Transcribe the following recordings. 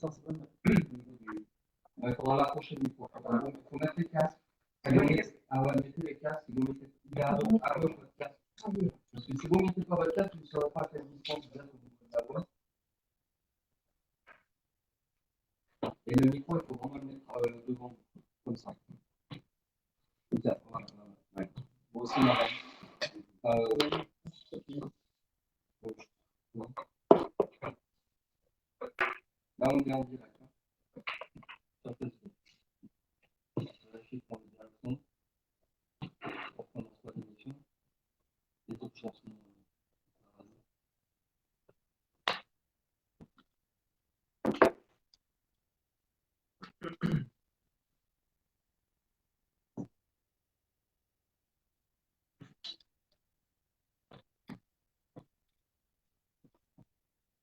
ça, c'est pas mal. Il faudra la prochaine fois. Il faut mettre les casques. Mettez les casques. Il y a à gauche votre casque. Parce que si vous ne mettez pas votre casque, vous ne saurez pas à quelle distance vous êtes au niveau de la voix. Et le micro, il faut vraiment le mettre devant, comme ça. Voilà. Ouais. Moi aussi, ma là, on est en direct. Ça fait vérifier pour le direction. Pour qu'on reçoive l'émission. Les autres chansons.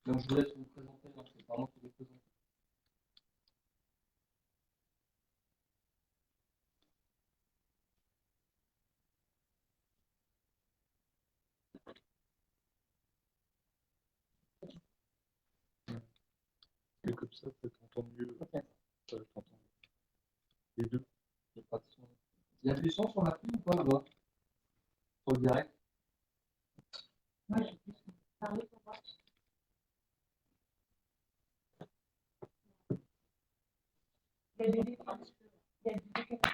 Donc, je vous laisse vous présenter. Donc, c'est pas moi qui vais présenter. Et comme ça, peut-être entendre mieux. Okay. Ça va t'entendre. Les deux. Il n'y a pas de son. Il y a du son sur la pile ou pas là-bas? Sur le direct? Ouais, je peux parler pour voir. Il y a des défenses. Il y a des défenses.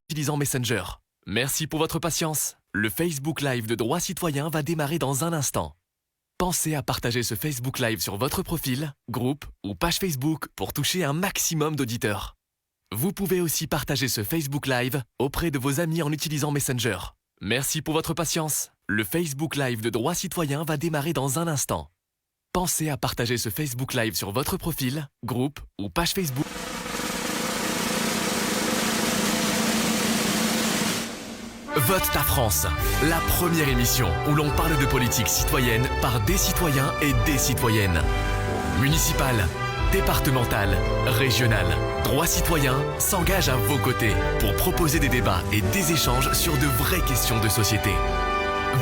Utilisant Messenger. Merci pour votre patience. Le Facebook Live de Droit Citoyen va démarrer dans un instant. Pensez à partager ce Facebook Live sur votre profil, groupe ou page Facebook pour toucher un maximum d'auditeurs. Vous pouvez aussi partager ce Facebook Live auprès de vos amis en utilisant Messenger. Merci pour votre patience. Le Facebook Live de Droit Citoyen va démarrer dans un instant. Pensez à partager ce Facebook Live sur votre profil, groupe ou page Facebook. Vote ta France, la première émission où l'on parle de politique citoyenne par des citoyens et des citoyennes. Municipale, départementale, régionale, Droit Citoyen s'engage à vos côtés pour proposer des débats et des échanges sur de vraies questions de société.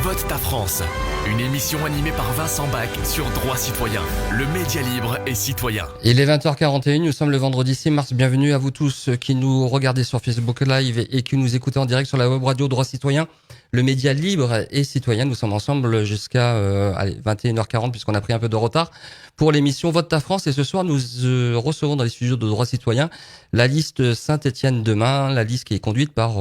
Vote ta France, une émission animée par Vincent Bach sur Droit Citoyen, le média libre et citoyen. Il est 20h41, nous sommes le vendredi 6 mars. Bienvenue à vous tous qui nous regardez sur Facebook Live et qui nous écoutez en direct sur la web radio Droit Citoyen, le média libre et citoyen. Nous sommes ensemble jusqu'à 21h40 puisqu'on a pris un peu de retard pour l'émission Vote ta France. Et ce soir, nous recevons dans les studios de Droit Citoyen la liste Saint-Étienne demain, la liste qui est conduite par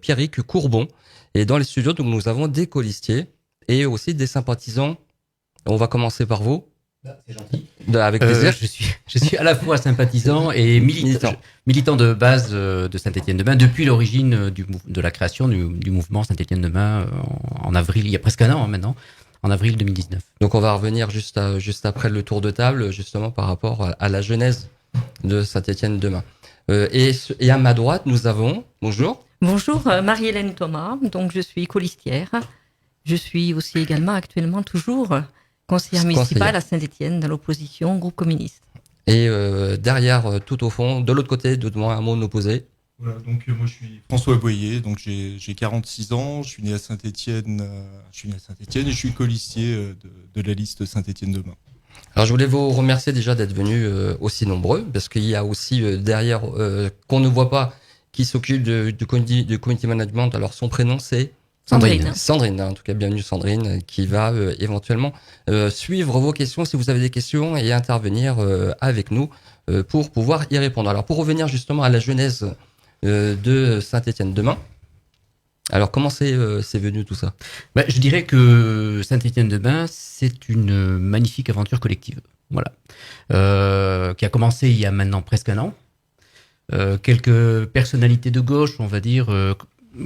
Pierrick Courbon. Et dans les studios, donc, nous avons des colistiers et aussi des sympathisants. On va commencer par vous. C'est gentil. Avec plaisir. Je suis à la fois sympathisant et militant de base de Saint-Étienne-Demain depuis l'origine de la création du mouvement Saint-Étienne-Demain en avril, il y a presque un an maintenant, en avril 2019. Donc on va revenir juste après le tour de table, justement par rapport à la genèse de Saint-Étienne-Demain. Et à ma droite, nous avons... Bonjour. Bonjour, Marie-Hélène Thomas, donc je suis colistière. Je suis aussi également actuellement toujours conseillère municipale à Saint-Étienne dans l'opposition au groupe communiste. Et derrière, tout au fond, de l'autre côté, de moi, un mot opposé. Voilà, donc moi je suis François Boyer, donc j'ai 46 ans, je suis né à Saint-Étienne, et je suis colistier de la liste Saint-Étienne-Demain. Alors je voulais vous remercier déjà d'être venus aussi nombreux, parce qu'il y a aussi derrière, qu'on ne voit pas, qui s'occupe du community management. Alors son prénom c'est Sandrine. Sandrine, en tout cas bienvenue Sandrine, qui va éventuellement suivre vos questions si vous avez des questions et intervenir avec nous pour pouvoir y répondre. Alors pour revenir justement à la genèse de Saint-Étienne-Demain, alors comment c'est venu tout ça? Je dirais que Saint-Étienne-Demain, c'est une magnifique aventure collective, voilà, qui a commencé il y a maintenant presque un an. quelques personnalités de gauche, on va dire,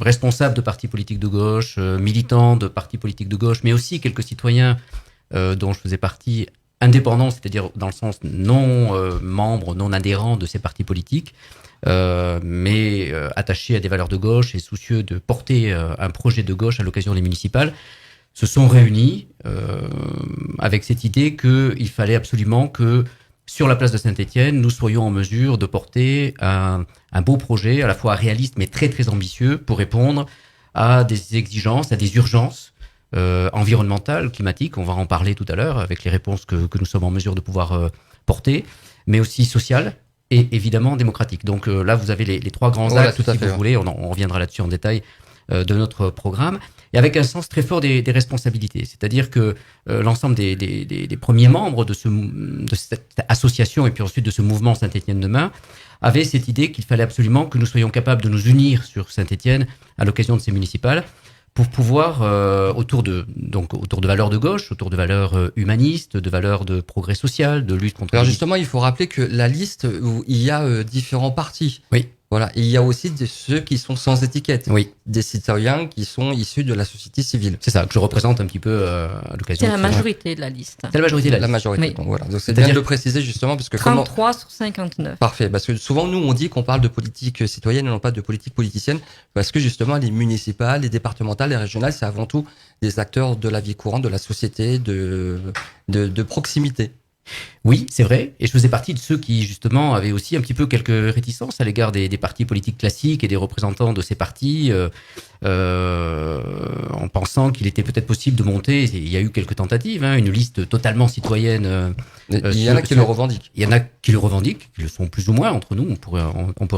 responsables de partis politiques de gauche, militants de partis politiques de gauche, mais aussi quelques citoyens dont je faisais partie, indépendants, c'est-à-dire dans le sens non membres, non adhérents de ces partis politiques, mais attachés à des valeurs de gauche et soucieux de porter un projet de gauche à l'occasion des municipales, se sont réunis avec cette idée qu'il fallait absolument que sur la place de Saint-Étienne, nous soyons en mesure de porter un beau projet, à la fois réaliste mais très très ambitieux, pour répondre à des exigences, à des urgences environnementales, climatiques, on va en parler tout à l'heure avec les réponses que nous sommes en mesure de pouvoir porter, mais aussi sociales et évidemment démocratiques. Donc là, vous avez les trois grands axes, si vous voulez, on reviendra là-dessus en détail, de notre programme, et avec un sens très fort des responsabilités. C'est-à-dire que l'ensemble des premiers membres de cette association et puis ensuite de ce mouvement Saint-Étienne demain avaient cette idée qu'il fallait absolument que nous soyons capables de nous unir sur Saint-Étienne à l'occasion de ces municipales pour pouvoir, autour de valeurs de gauche, autour de valeurs humanistes, de valeurs de progrès social, de lutte contre... Alors justement, il faut rappeler que la liste, il y a différents partis. Oui. Voilà. Et il y a aussi ceux qui sont sans étiquette. Oui. Des citoyens qui sont issus de la société civile. C'est ça, que je représente un petit peu à l'occasion. C'est la majorité de la liste. C'est la majorité de la liste. La majorité. Oui. Donc voilà. Donc c'est bien de le préciser justement parce que 33 sur 59. Parfait. Parce que souvent, nous, on dit qu'on parle de politique citoyenne et non pas de politique politicienne parce que justement, les municipales, les départementales, les régionales, c'est avant tout des acteurs de la vie courante, de la société, de proximité. Oui, c'est vrai. Et je faisais partie de ceux qui, justement, avaient aussi un petit peu quelques réticences à l'égard des partis politiques classiques et des représentants de ces partis, en pensant qu'il était peut-être possible de monter, il y a eu quelques tentatives, une liste totalement citoyenne. Il y en a qui le revendiquent. Il y en a qui le revendiquent, qui le sont plus ou moins entre nous, on pourrait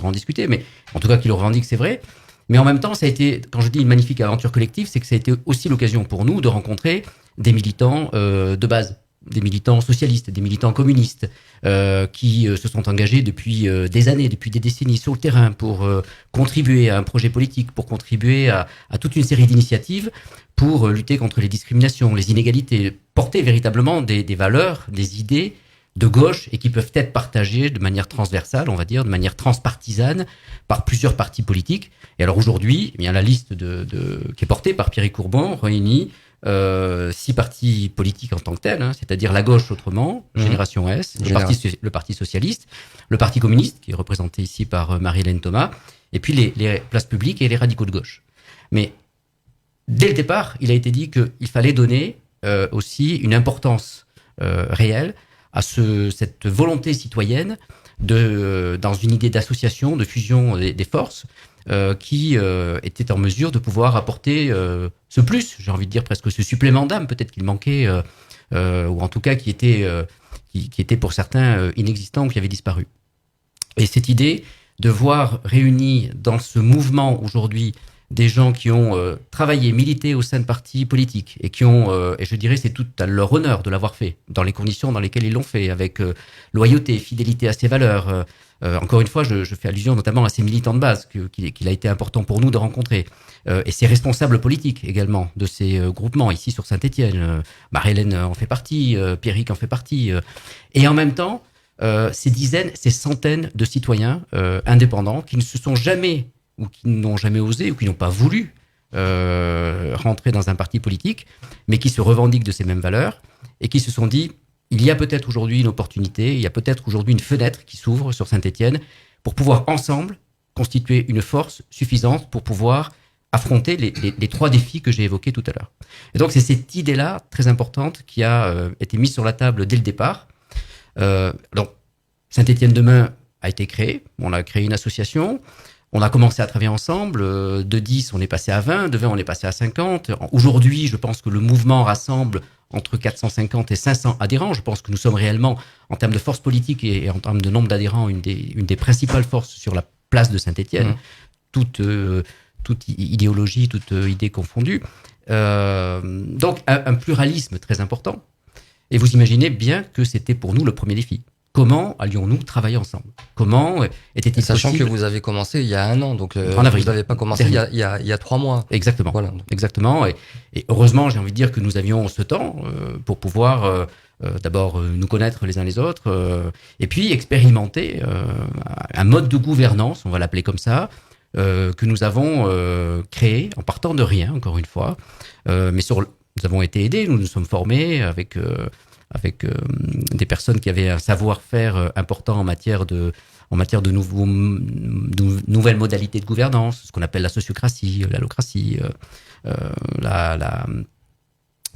en discuter, mais en tout cas qui le revendiquent, c'est vrai. Mais en même temps, ça a été, quand je dis une magnifique aventure collective, c'est que ça a été aussi l'occasion pour nous de rencontrer des militants de base, des militants socialistes, des militants communistes, qui se sont engagés depuis des années, depuis des décennies sur le terrain pour contribuer à un projet politique, pour contribuer à toute une série d'initiatives pour lutter contre les discriminations, les inégalités, porter véritablement des valeurs, des idées de gauche et qui peuvent être partagées de manière transversale, on va dire, de manière transpartisane par plusieurs partis politiques. Et alors aujourd'hui, il y a la liste qui est portée par Pierre Courbon, réunit 6 partis politiques en tant que tels, c'est-à-dire la gauche autrement, Génération S, le Parti socialiste, le Parti communiste, qui est représenté ici par Marie-Hélène Thomas, et puis les places publiques et les radicaux de gauche. Mais dès le départ, il a été dit qu'il fallait donner aussi une importance réelle à cette volonté citoyenne dans une idée d'association, de fusion des forces, qui était en mesure de pouvoir apporter ce plus, j'ai envie de dire presque ce supplément d'âme, peut-être qu'il manquait, ou en tout cas qui était pour certains inexistant ou qui avait disparu. Et cette idée de voir réunis dans ce mouvement aujourd'hui des gens qui ont travaillé, milité au sein de partis politiques et qui ont, et je dirais c'est tout à leur honneur de l'avoir fait, dans les conditions dans lesquelles ils l'ont fait, avec loyauté, fidélité à ses valeurs. Encore une fois, je fais allusion notamment à ces militants de base qu'il a été important pour nous de rencontrer, et ces responsables politiques également de ces groupements ici sur Saint-Étienne. Marie-Hélène en fait partie, Pierrick en fait partie, et en même temps ces dizaines, ces centaines de citoyens indépendants qui ne se sont jamais ou qui n'ont jamais osé ou qui n'ont pas voulu rentrer dans un parti politique, mais qui se revendiquent de ces mêmes valeurs et qui se sont dit il y a peut-être aujourd'hui une opportunité, il y a peut-être aujourd'hui une fenêtre qui s'ouvre sur Saint-Étienne pour pouvoir ensemble constituer une force suffisante pour pouvoir affronter les 3 défis que j'ai évoqués tout à l'heure. Et donc c'est cette idée-là très importante qui a été mise sur la table dès le départ. Donc Saint-Étienne demain a été créé, on a créé une association. On a commencé à travailler ensemble, de 10 on est passé à 20, de 20 on est passé à 50. Aujourd'hui, je pense que le mouvement rassemble entre 450 et 500 adhérents. Je pense que nous sommes réellement, en termes de force politique et en termes de nombre d'adhérents, une des principales forces sur la place de Saint-Étienne, toute idéologie, toute idée confondue. Donc un pluralisme très important. Et vous imaginez bien que c'était pour nous le premier défi. Comment allions-nous travailler ensemble? Comment était-il Sachant possible... que vous avez commencé il y a 1 an, donc en avril. Vous n'avez pas commencé il y a 3 mois. Exactement. Voilà. Exactement. Et heureusement, j'ai envie de dire que nous avions ce temps pour pouvoir d'abord nous connaître les uns les autres, et puis expérimenter un mode de gouvernance, on va l'appeler comme ça, que nous avons créé en partant de rien, encore une fois. Mais nous avons été aidés, nous nous sommes formés avec des personnes qui avaient un savoir-faire important en matière de nouvelles modalités de gouvernance, ce qu'on appelle la sociocratie, l'allocratie,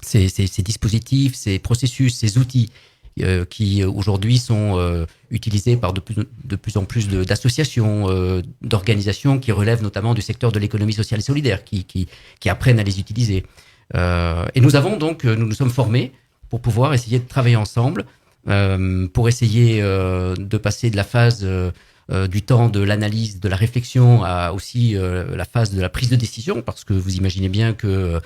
ces dispositifs, ces processus, ces outils qui aujourd'hui sont utilisés par de plus en plus d'associations, d'organisations qui relèvent notamment du secteur de l'économie sociale et solidaire, qui apprennent à les utiliser. Et nous nous sommes formés pour pouvoir essayer de travailler ensemble, pour essayer de passer de la phase du temps de l'analyse, de la réflexion, à aussi la phase de la prise de décision, parce que vous imaginez bien que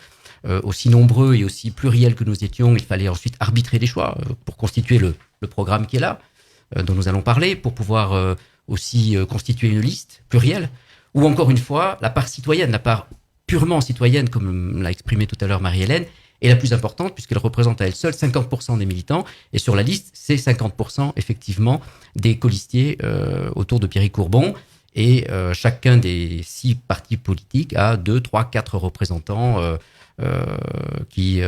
aussi nombreux et aussi pluriels que nous étions, il fallait ensuite arbitrer des choix pour constituer le programme qui est là, dont nous allons parler, pour pouvoir aussi constituer une liste plurielle, ou encore une fois, la part citoyenne, la part purement citoyenne, comme l'a exprimé tout à l'heure Marie-Hélène, est la plus importante puisqu'elle représente à elle seule 50% des militants, et sur la liste, c'est 50% effectivement des colistiers autour de Pierrick Courbon, et chacun des 6 partis politiques a 2, 3, 4 représentants qui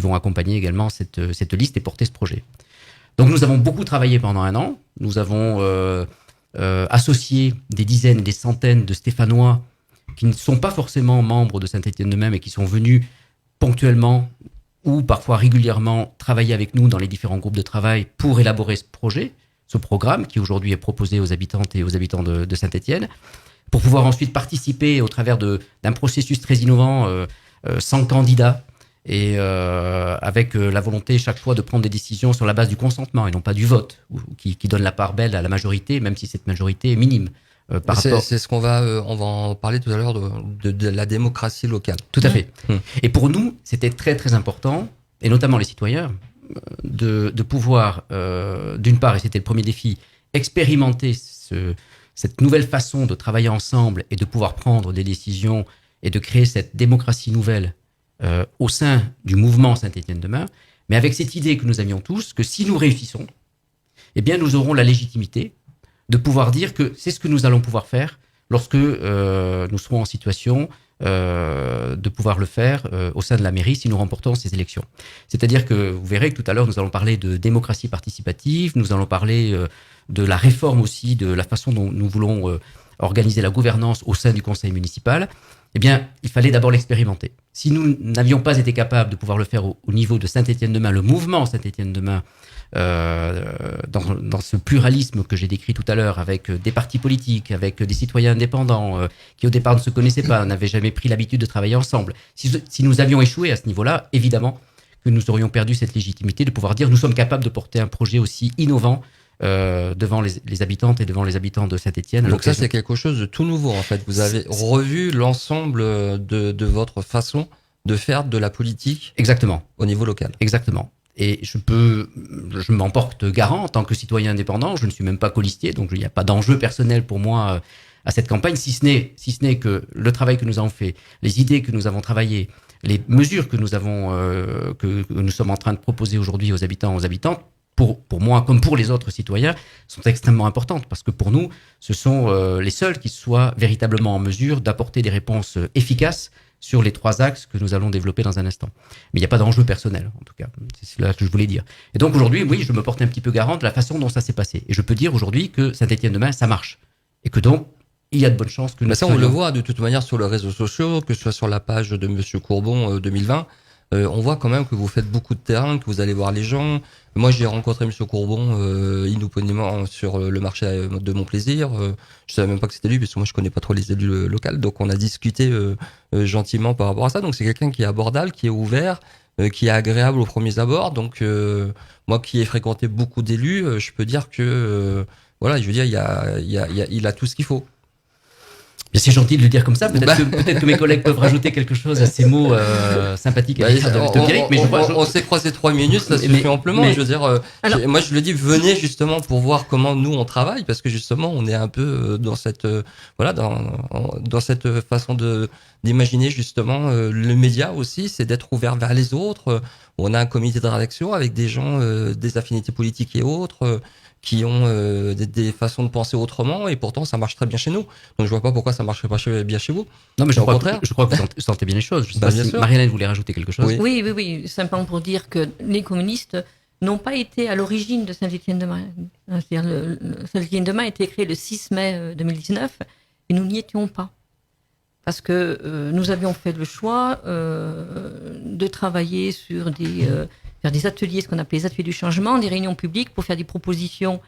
vont accompagner également cette liste et porter ce projet. Donc nous avons beaucoup travaillé pendant un an. Nous avons associé des dizaines et des centaines de Stéphanois qui ne sont pas forcément membres de Saint-Étienne-de-Même et qui sont venus ponctuellement ou parfois régulièrement travailler avec nous dans les différents groupes de travail pour élaborer ce projet, ce programme qui aujourd'hui est proposé aux habitantes et aux habitants de Saint-Étienne, pour pouvoir ensuite participer au travers d'un processus très innovant, sans candidat, et avec la volonté chaque fois de prendre des décisions sur la base du consentement et non pas du vote, qui donne la part belle à la majorité, même si cette majorité est minime. C'est ce qu'on va en parler tout à l'heure de la démocratie locale. Tout à fait. Et pour nous, c'était très très important, et notamment les citoyens, de pouvoir, d'une part, et c'était le premier défi, expérimenter cette nouvelle façon de travailler ensemble et de pouvoir prendre des décisions et de créer cette démocratie nouvelle au sein du mouvement Saint-Étienne-Demain, mais avec cette idée que nous avions tous, que si nous réussissons, eh bien nous aurons la légitimité de pouvoir dire que c'est ce que nous allons pouvoir faire lorsque nous serons en situation de pouvoir le faire au sein de la mairie si nous remportons ces élections. C'est-à-dire que vous verrez que tout à l'heure, nous allons parler de démocratie participative, nous allons parler de la réforme aussi, de la façon dont nous voulons organiser la gouvernance au sein du conseil municipal. Eh bien, il fallait d'abord l'expérimenter. Si nous n'avions pas été capables de pouvoir le faire au niveau de Saint-Étienne-Demain, le mouvement Saint-Étienne-Demain, dans ce pluralisme que j'ai décrit tout à l'heure, avec des partis politiques, avec des citoyens indépendants qui au départ ne se connaissaient pas, n'avaient jamais pris l'habitude de travailler ensemble. Si nous avions échoué à ce niveau-là, évidemment que nous aurions perdu cette légitimité de pouvoir dire nous sommes capables de porter un projet aussi innovant devant les habitantes et devant les habitants de Saint-Étienne. Donc ça, c'est quelque chose de tout nouveau en fait. Vous avez revu l'ensemble de votre façon de faire de la politique. Exactement. Au niveau local. Exactement. Et je m'en porte garant en tant que citoyen indépendant. Je ne suis même pas colistier, donc il n'y a pas d'enjeu personnel pour moi à cette campagne, si ce n'est que le travail que nous avons fait, les idées que nous avons travaillées, les mesures que nous sommes en train de proposer aujourd'hui aux habitants, aux habitantes, pour moi comme pour les autres citoyens, sont extrêmement importantes parce que pour nous, ce sont les seuls qui soient véritablement en mesure d'apporter des réponses efficaces sur les 3 axes que nous allons développer dans un instant. Mais il n'y a pas d'enjeu personnel, en tout cas. C'est cela que je voulais dire. Et donc aujourd'hui, oui, je me porte un petit peu garant de la façon dont ça s'est passé. Et je peux dire aujourd'hui que Saint-Étienne-Demain, ça marche. Et que donc, il y a de bonnes chances que nous ça, on le voit de toute manière sur les réseaux sociaux, que ce soit sur la page de Monsieur Courbon 2020. On voit quand même que vous faites beaucoup de terrain, que vous allez voir les gens. Moi, j'ai rencontré Monsieur Courbon inopinément sur le marché de Montplaisir. Je savais même pas que c'était lui, parce que moi, je connais pas trop les élus locaux. Donc, on a discuté gentiment par rapport à ça. Donc, c'est quelqu'un qui est abordable, qui est ouvert, qui est agréable aux premiers abords. Donc, moi, qui ai fréquenté beaucoup d'élus, je peux dire que voilà, je veux dire, il a tout ce qu'il faut. Bien c'est gentil de le dire comme ça. Peut-être que mes collègues peuvent rajouter quelque chose à ces mots sympathiques à l'égard de Pierrick. Mais on s'est croisé 3 minutes, ça suffit amplement. Je veux dire, moi je le dis, venez justement pour voir comment nous on travaille, parce que justement on est un peu dans cette dans cette façon d'imaginer justement le média aussi, c'est d'être ouvert vers les autres. On a un comité de rédaction avec des gens des affinités politiques et autres. Qui ont des façons de penser autrement, et pourtant ça marche très bien chez nous. Donc je vois pas pourquoi ça marcherait pas bien chez vous. Non, mais je crois que vous sentez bien les choses. Je sais pas si Marie-Hélène voulait rajouter quelque chose. Oui. Simplement pour dire que les communistes n'ont pas été à l'origine de Saint-Étienne-de-Main. C'est-à-dire Saint-Étienne-de-Main a été créé le 6 mai 2019 et nous n'y étions pas. Parce que nous avions fait le choix de travailler sur faire des ateliers, ce qu'on appelait les ateliers du changement, des réunions publiques pour faire des propositions,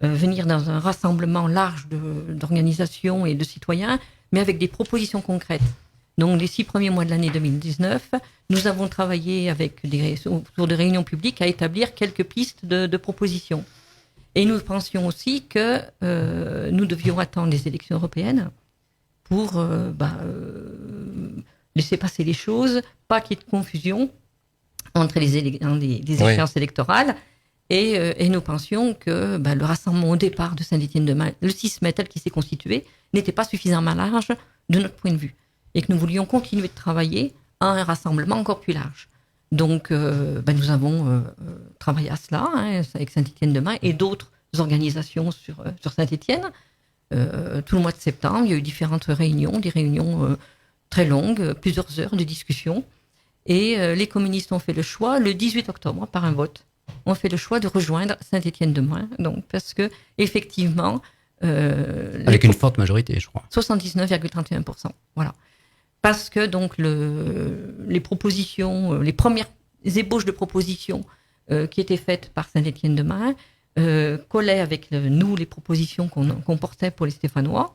venir dans un rassemblement large d'organisations et de citoyens, mais avec des propositions concrètes. Donc les 6 premiers mois de l'année 2019, nous avons travaillé autour de réunions publiques à établir quelques pistes de propositions. Et nous pensions aussi que nous devions attendre les élections européennes pour laisser passer les choses, pas qu'il y ait de confusion entre les échéances électorales. Et nous pensions que le rassemblement au départ de Saint-Étienne-de-Main, le 6 mai tel qu'il s'est constitué, n'était pas suffisamment large de notre point de vue. Et que nous voulions continuer de travailler à un rassemblement encore plus large. Donc nous avons travaillé à cela, avec Saint-Étienne-de-Main et d'autres organisations sur Saint-Étienne. Tout le mois de septembre, il y a eu différentes réunions, des réunions très longues, plusieurs heures de discussion. Et les communistes ont fait le choix, le 18 octobre, par un vote, ont fait le choix de rejoindre Saint-Étienne-de-Main. Donc, parce que, effectivement... avec une forte majorité, je crois. 79,31%. Voilà. Parce que, donc, les propositions, les premières ébauches de propositions qui étaient faites par Saint-Étienne-de-Main collaient avec nous, les propositions qu'on portait pour les Stéphanois,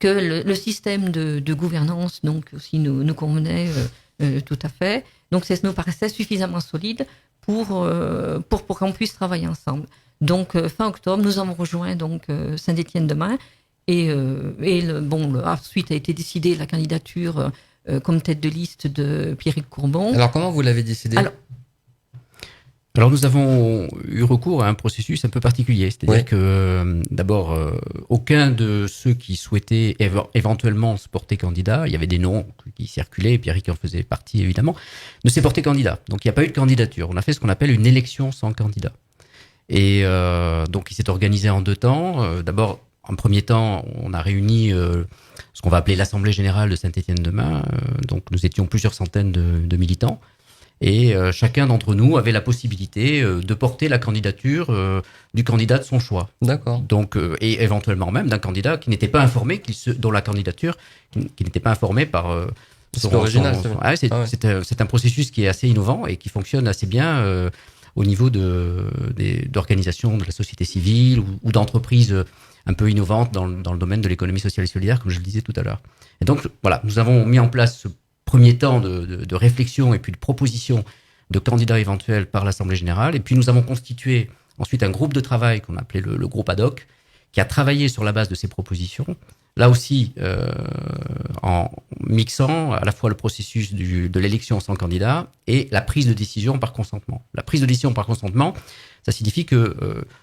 que le système de gouvernance, donc, aussi nous convenait... tout à fait. Donc, ça nous paraissait suffisamment solide pour qu'on puisse travailler ensemble. Donc, fin octobre, nous avons rejoint Saint-Étienne-de-Main ensuite a été décidée la candidature comme tête de liste de Pierrick Courbon. Alors, comment vous l'avez décidé ? Alors nous avons eu recours à un processus un peu particulier, c'est-à-dire que d'abord aucun de ceux qui souhaitaient éventuellement se porter candidat, il y avait des noms qui circulaient, Pierrick en faisait partie évidemment, ne s'est porté candidat. Donc il n'y a pas eu de candidature. On a fait ce qu'on appelle une élection sans candidat. Et donc il s'est organisé en 2 temps. D'abord, en premier temps, on a réuni ce qu'on va appeler l'Assemblée Générale de Saint-Étienne-de-Main. Donc nous étions plusieurs centaines de militants. Et chacun d'entre nous avait la possibilité de porter la candidature du candidat de son choix. D'accord. Donc, et éventuellement même d'un candidat qui n'était pas informé, dont la candidature qui n'était pas informée par c'est original. C'est un processus qui est assez innovant et qui fonctionne assez bien au niveau d'organisations de la société civile ou d'entreprises un peu innovantes dans le domaine de l'économie sociale et solidaire, comme je le disais tout à l'heure. Et donc, voilà, nous avons mis en place ce premier temps de réflexion et puis de proposition de candidats éventuels par l'Assemblée Générale. Et puis nous avons constitué ensuite un groupe de travail qu'on appelait le groupe ad hoc, qui a travaillé sur la base de ces propositions. Là aussi, en mixant à la fois le processus de l'élection sans candidat et la prise de décision par consentement. La prise de décision par consentement, ça signifie que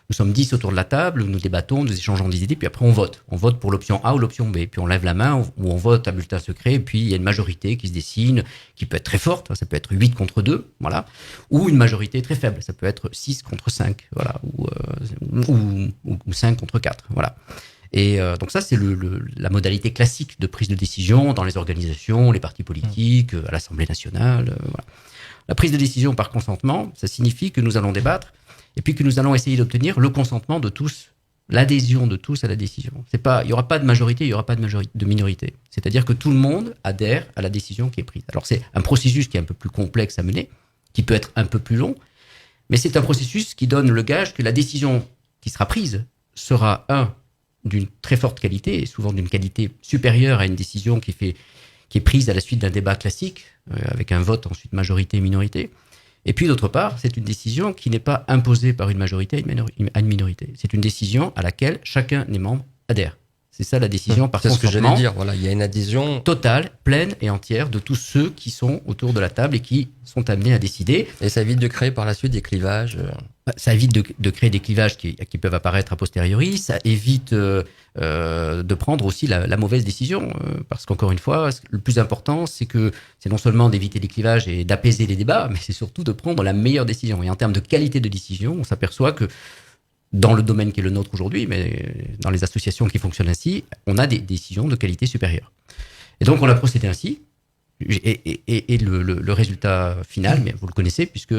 nous sommes 10 autour de la table, nous débattons, nous échangeons des idées, puis après on vote. On vote pour l'option A ou l'option B, puis on lève la main ou on vote à bulletin secret, et puis il y a une majorité qui se dessine, qui peut être très forte, ça peut être 8 contre 2, voilà, ou une majorité très faible, ça peut être 6 contre 5, voilà, ou 5 contre 4, voilà. Et donc ça, c'est la modalité classique de prise de décision dans les organisations, les partis politiques, à l'Assemblée nationale. Voilà. La prise de décision par consentement, ça signifie que nous allons débattre et puis que nous allons essayer d'obtenir le consentement de tous, l'adhésion de tous à la décision. Il n'y aura pas de majorité, il n'y aura pas de minorité. C'est-à-dire que tout le monde adhère à la décision qui est prise. Alors c'est un processus qui est un peu plus complexe à mener, qui peut être un peu plus long, mais c'est un processus qui donne le gage que la décision qui sera prise sera d'une très forte qualité, et souvent d'une qualité supérieure à une décision qui est prise à la suite d'un débat classique, avec un vote ensuite majorité-minorité. Et puis d'autre part, c'est une décision qui n'est pas imposée par une majorité à une minorité. C'est une décision à laquelle chacun des membres adhère. C'est ça la décision par C'est ce que consentement. j'allais dire. Voilà, il y a une adhésion Totale, pleine et entière de tous ceux qui sont autour de la table et qui sont amenés à décider. et ça évite de créer par la suite des clivages. Ça évite de créer des clivages qui peuvent apparaître a posteriori. Ça évite de prendre aussi la mauvaise décision. Parce qu'encore une fois, le plus important, c'est non seulement d'éviter les clivages et d'apaiser les débats, mais c'est surtout de prendre la meilleure décision. Et en termes de qualité de décision, on s'aperçoit que dans le domaine qui est le nôtre aujourd'hui, mais dans les associations qui fonctionnent ainsi, on a des décisions de qualité supérieure. Et donc, on a procédé ainsi. Et le résultat final, mais vous le connaissez, puisque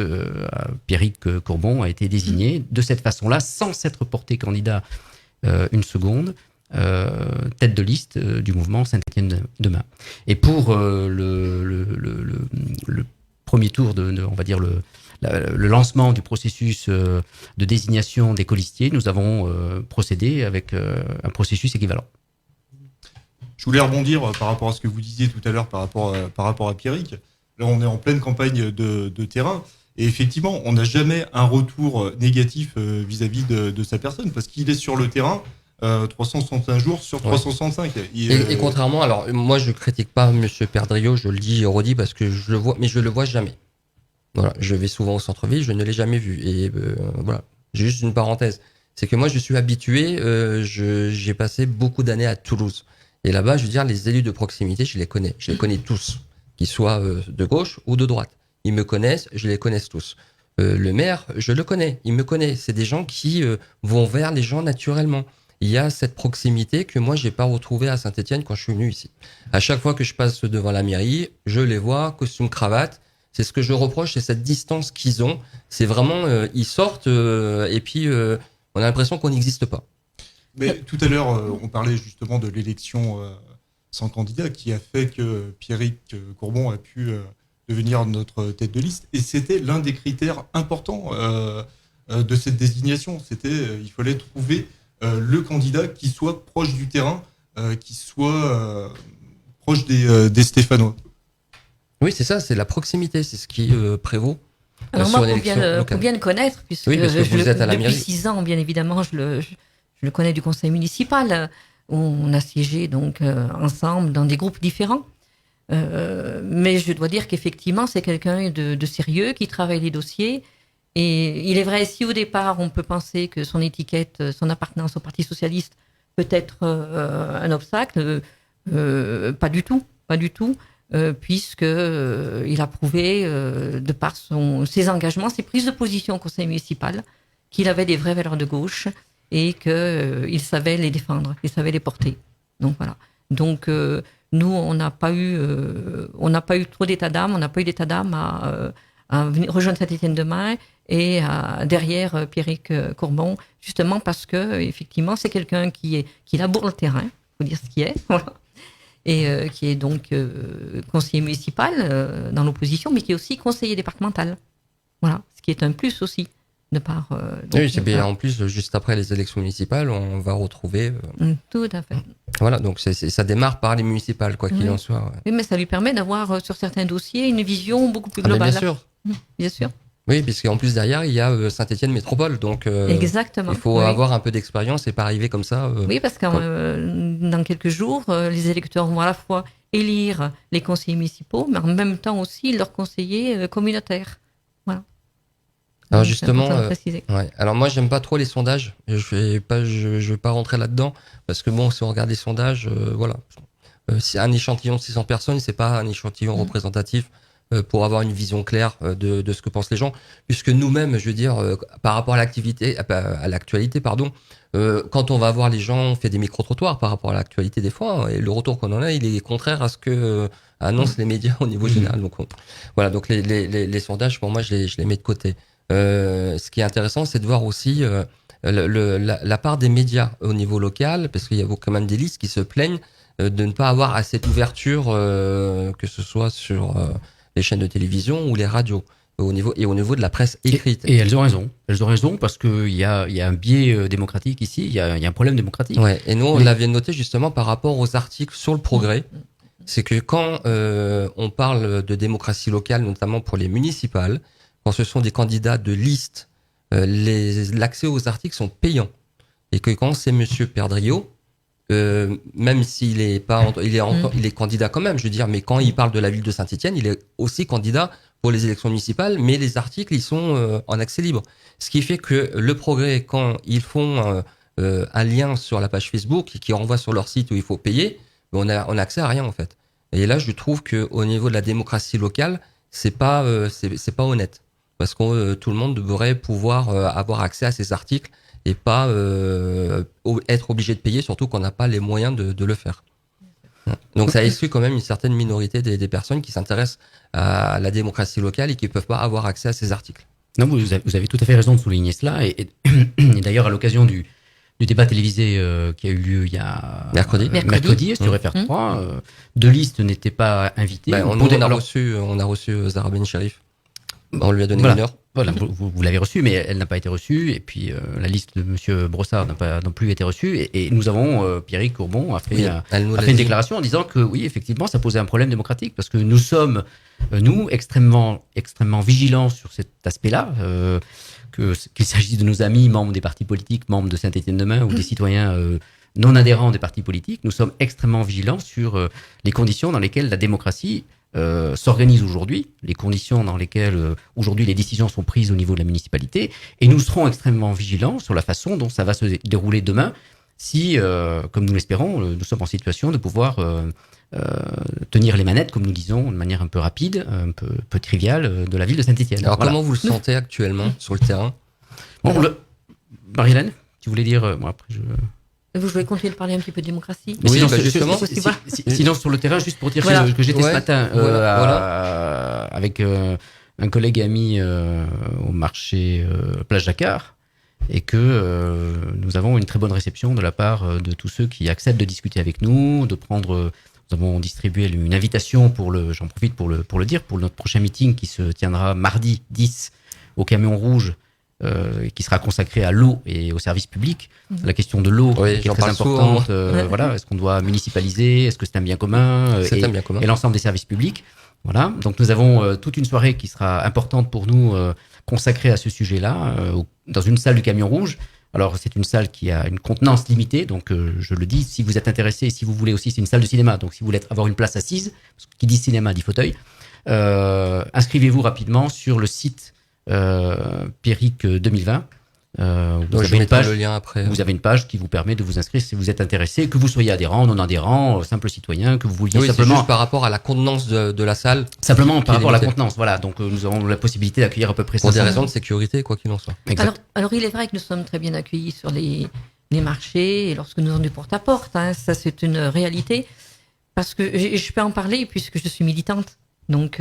Pierrick Courbon a été désigné de cette façon-là, sans s'être porté candidat une seconde, tête de liste du mouvement Saint-Étienne demain. Et pour le premier tour on va dire le lancement du processus de désignation des colistiers, nous avons procédé avec un processus équivalent. Je voulais rebondir par rapport à ce que vous disiez tout à l'heure par rapport à Pierrick. Là, on est en pleine campagne de terrain. Et effectivement, on n'a jamais un retour négatif vis-à-vis de sa personne parce qu'il est sur le terrain 365 jours sur 365. Et contrairement, alors moi je critique pas Monsieur Perdriau, je le dis et redis parce que je le vois, mais je le vois jamais. Voilà, je vais souvent au centre-ville, je ne l'ai jamais vu. Et voilà, juste une parenthèse, c'est que moi je suis habitué, j'ai passé beaucoup d'années à Toulouse. Et là-bas, je veux dire, les élus de proximité, je les connais tous, qu'ils soient de gauche ou de droite. Ils me connaissent, je les connais tous. Le maire, je le connais, il me connaît. C'est des gens qui vont vers les gens naturellement. Il y a cette proximité que moi, j'ai pas retrouvée à Saint-Étienne quand je suis venu ici. À chaque fois que je passe devant la mairie, je les vois, costume, cravate. C'est ce que je reproche, c'est cette distance qu'ils ont. C'est vraiment, ils sortent et puis on a l'impression qu'on n'existe pas. Mais tout à l'heure, on parlait justement de l'élection sans candidat qui a fait que Pierrick Courbon a pu devenir notre tête de liste. Et c'était l'un des critères importants de cette désignation. Il fallait trouver le candidat qui soit proche du terrain, qui soit proche des Stéphanois. Oui, c'est ça, c'est la proximité, c'est ce qui prévaut. Alors moi, pour bien le connaître, puisque oui, parce que vous êtes à la depuis mairie. 6 ans, bien évidemment, je le connais du conseil municipal, où on a siégé donc ensemble dans des groupes différents. Mais je dois dire qu'effectivement, c'est quelqu'un de sérieux, qui travaille les dossiers. Et il est vrai, si au départ, on peut penser que son étiquette, son appartenance au Parti socialiste peut être un obstacle, pas du tout. Puisque il a prouvé, de par ses engagements, ses prises de position au conseil municipal, qu'il avait des vraies valeurs de gauche et qu'il savait les défendre, il savait les porter. Donc voilà. Donc nous, on n'a pas eu trop d'état d'âme, à venir rejoindre Saint-Étienne demain et derrière Pierrick Courbon, justement parce que effectivement c'est quelqu'un qui laboure le terrain, faut dire ce qui est, voilà. Et qui est donc conseiller municipal dans l'opposition, mais qui est aussi conseiller départemental. Voilà, ce qui est un plus aussi de par. Oui, c'est bien. En plus, juste après les élections municipales, on va retrouver. Tout à fait. Voilà, donc ça démarre par les municipales, quoi qu'il en soit. Ouais. Oui, mais ça lui permet d'avoir sur certains dossiers une vision beaucoup plus globale. Bien sûr. Bien sûr. Oui, puisqu'en plus derrière, il y a Saint-Étienne Métropole, donc exactement. Il faut avoir un peu d'expérience et pas arriver comme ça. Oui, parce que dans quelques jours, les électeurs vont à la fois élire les conseillers municipaux, mais en même temps aussi leurs conseillers communautaires. Voilà. Alors donc, justement, ouais. Alors moi, j'aime pas trop les sondages. Je vais pas rentrer là-dedans parce que bon, si on regarde les sondages, voilà, c'est un échantillon de 600 personnes, c'est pas un échantillon représentatif. Pour avoir une vision claire de ce que pensent les gens, puisque nous-mêmes, je veux dire, par rapport à l'actualité, quand on va voir les gens, on fait des micro-trottoirs par rapport à l'actualité des fois, et le retour qu'on en a, il est contraire à ce que annoncent les médias au niveau général. Donc voilà, donc les sondages, pour moi, je les mets de côté. Ce qui est intéressant, c'est de voir aussi la part des médias au niveau local, parce qu'il y a quand même des listes qui se plaignent de ne pas avoir assez d'ouverture, que ce soit sur les chaînes de télévision ou les radios, au niveau de la presse écrite. Et elles ont raison. Elles ont raison parce qu'il y a un biais démocratique ici, il y a un problème démocratique. Ouais, et nous, on l'avait noté justement par rapport aux articles sur le Progrès. C'est que quand on parle de démocratie locale, notamment pour les municipales, quand ce sont des candidats de liste, l'accès aux articles sont payants. Et que quand c'est Monsieur Perdriau, même s'il est pas, il est candidat quand même. Je veux dire, mais quand il parle de la ville de Saint-Étienne, il est aussi candidat pour les élections municipales. Mais les articles, ils sont en accès libre. Ce qui fait que le Progrès, quand ils font un lien sur la page Facebook qui renvoie sur leur site où il faut payer, on a accès à rien en fait. Et là, je trouve que au niveau de la démocratie locale, c'est pas honnête, parce que tout le monde devrait pouvoir avoir accès à ces articles et pas être obligé de payer, surtout qu'on n'a pas les moyens de le faire. Donc ça exclut quand même une certaine minorité des personnes qui s'intéressent à la démocratie locale et qui peuvent pas avoir accès à ces articles. Non, vous avez tout à fait raison de souligner cela. Et d'ailleurs, à l'occasion du débat télévisé qui a eu lieu il y a mercredi sur FR3, deux listes n'étaient pas invitées. On a reçu Zahra Ben Cherif. On lui a donné une heure. Voilà, vous l'avez reçue, mais elle n'a pas été reçue. Et puis la liste de Monsieur Brossard n'a pas non plus été reçue. Et nous avons, Pierrick Courbon a fait une déclaration en disant que oui, effectivement, ça posait un problème démocratique parce que nous sommes, nous, extrêmement vigilants sur cet aspect-là. Qu'il s'agisse de nos amis, membres des partis politiques, membres de Saint-Étienne-de-Main ou des citoyens non adhérents des partis politiques, nous sommes extrêmement vigilants sur les conditions dans lesquelles la démocratie s'organise aujourd'hui, les conditions dans lesquelles aujourd'hui les décisions sont prises au niveau de la municipalité, et nous serons extrêmement vigilants sur la façon dont ça va se dérouler demain si, comme nous l'espérons, nous sommes en situation de pouvoir tenir les manettes, comme nous disons, de manière un peu rapide, un peu triviale, de la ville de Saint-Étienne. Alors comment vous le sentez actuellement sur le terrain? Marie-Hélène, tu voulais dire... moi après Vous voulez continuer de parler un petit peu de démocratie? Oui, sinon, justement. Sinon, sur le terrain, juste pour dire que j'étais ce matin avec un collègue ami au marché Plage Jacquard, et que nous avons une très bonne réception de la part de tous ceux qui acceptent de discuter avec nous, de prendre... Nous avons distribué une invitation j'en profite pour le dire, pour notre prochain meeting qui se tiendra mardi 10 au Camion Rouge, qui sera consacré à l'eau et au service public. La question de l'eau qui est très importante. Voilà, est-ce qu'on doit municipaliser? Est-ce que c'est un bien commun? C'est un bien commun. Et l'ensemble des services publics. Voilà. Donc nous avons toute une soirée qui sera importante pour nous, consacrée à ce sujet-là, dans une salle du Camion Rouge. Alors c'est une salle qui a une contenance limitée, donc je le dis, si vous êtes intéressé, si vous voulez aussi, c'est une salle de cinéma, donc si vous voulez avoir une place assise, parce que qui dit cinéma dit fauteuil, inscrivez-vous rapidement sur le site Pierrick 2020. Vous avez une page, le lien après. Vous avez une page qui vous permet de vous inscrire si vous êtes intéressé, que vous soyez adhérent, non adhérent, simple citoyen, que vous vouliez simplement. Juste par rapport à la contenance de la salle. Simplement par rapport à la contenance, voilà. Donc nous avons la possibilité d'accueillir à peu près 500. Pour des raisons de sécurité, quoi qu'il en soit. Alors il est vrai que nous sommes très bien accueillis sur les marchés et lorsque nous avons du porte-à-porte, hein, ça c'est une réalité. Parce que je peux en parler puisque je suis militante. Donc,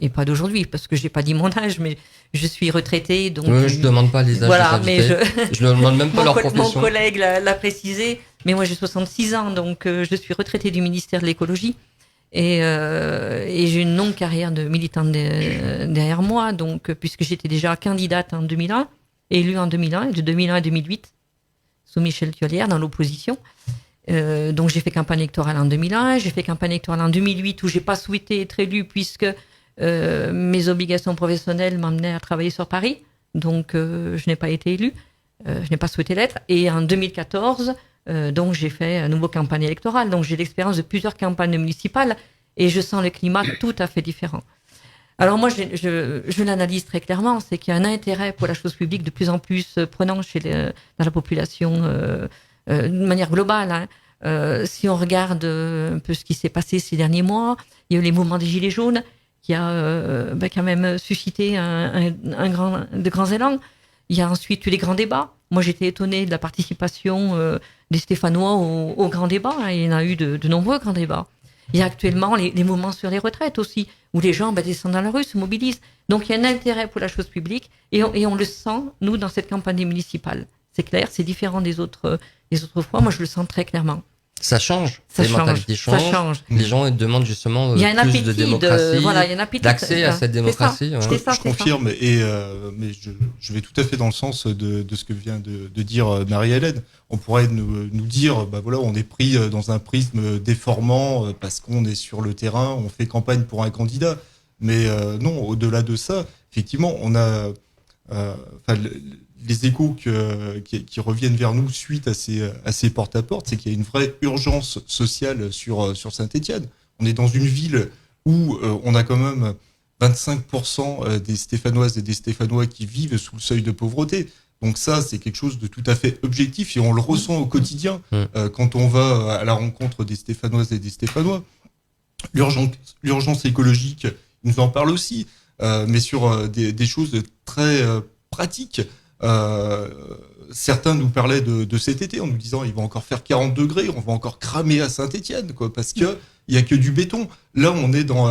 et pas d'aujourd'hui, parce que j'ai pas dit mon âge, mais je suis retraitée. Donc, je demande pas les âges. Voilà, mais je ne demande même pas leur profession. Mon collègue l'a précisé, mais moi j'ai 66 ans, donc je suis retraitée du ministère de l'écologie et j'ai une longue carrière de militante derrière moi, donc puisque j'étais déjà candidate en 2001, élue en 2001, et de 2001 à 2008 sous Michel Thiollière dans l'opposition. Donc j'ai fait campagne électorale en 2001, j'ai fait campagne électorale en 2008 où j'ai pas souhaité être élue puisque mes obligations professionnelles m'emmenaient à travailler sur Paris, donc je n'ai pas été élue, je n'ai pas souhaité l'être. Et en 2014, donc j'ai fait à nouveau campagne électorale, donc j'ai l'expérience de plusieurs campagnes municipales et je sens le climat tout à fait différent. Alors moi je l'analyse très clairement, c'est qu'il y a un intérêt pour la chose publique de plus en plus prenant dans la population. De manière globale, hein. Si on regarde un peu ce qui s'est passé ces derniers mois, il y a eu les mouvements des Gilets jaunes qui a quand même suscité de grands élans. Il y a ensuite eu les grands débats. Moi, j'étais étonnée de la participation des Stéphanois aux grands débats. Hein. Il y en a eu de nombreux grands débats. Il y a actuellement les mouvements sur les retraites aussi, où les gens descendent dans la rue, se mobilisent. Donc, il y a un intérêt pour la chose publique et on le sent, nous, dans cette campagne municipale. C'est clair, c'est différent des autres fois. Moi, je le sens très clairement. Ça change. Les mentalités changent. Ça change. Les gens demandent justement plus de démocratie, il y a un appétit d'accès à cette démocratie. Je confirme, mais je vais tout à fait dans le sens de ce que vient de dire Marie-Hélène. On pourrait nous dire, voilà, on est pris dans un prisme déformant parce qu'on est sur le terrain, on fait campagne pour un candidat. Mais non, au-delà de ça, effectivement, on a... les échos qui reviennent vers nous suite à ces porte-à-porte, c'est qu'il y a une vraie urgence sociale sur Saint-Étienne. On est dans une ville où on a quand même 25% des Stéphanoises et des Stéphanois qui vivent sous le seuil de pauvreté. Donc ça, c'est quelque chose de tout à fait objectif et on le ressent au quotidien quand on va à la rencontre des Stéphanoises et des Stéphanois. L'urgence écologique nous en parle aussi, mais sur des choses très pratiques. Certains nous parlaient de cet été en nous disant il va encore faire 40 degrés, on va encore cramer à Saint-Étienne, quoi, parce que il y a que du béton. Là, on est dans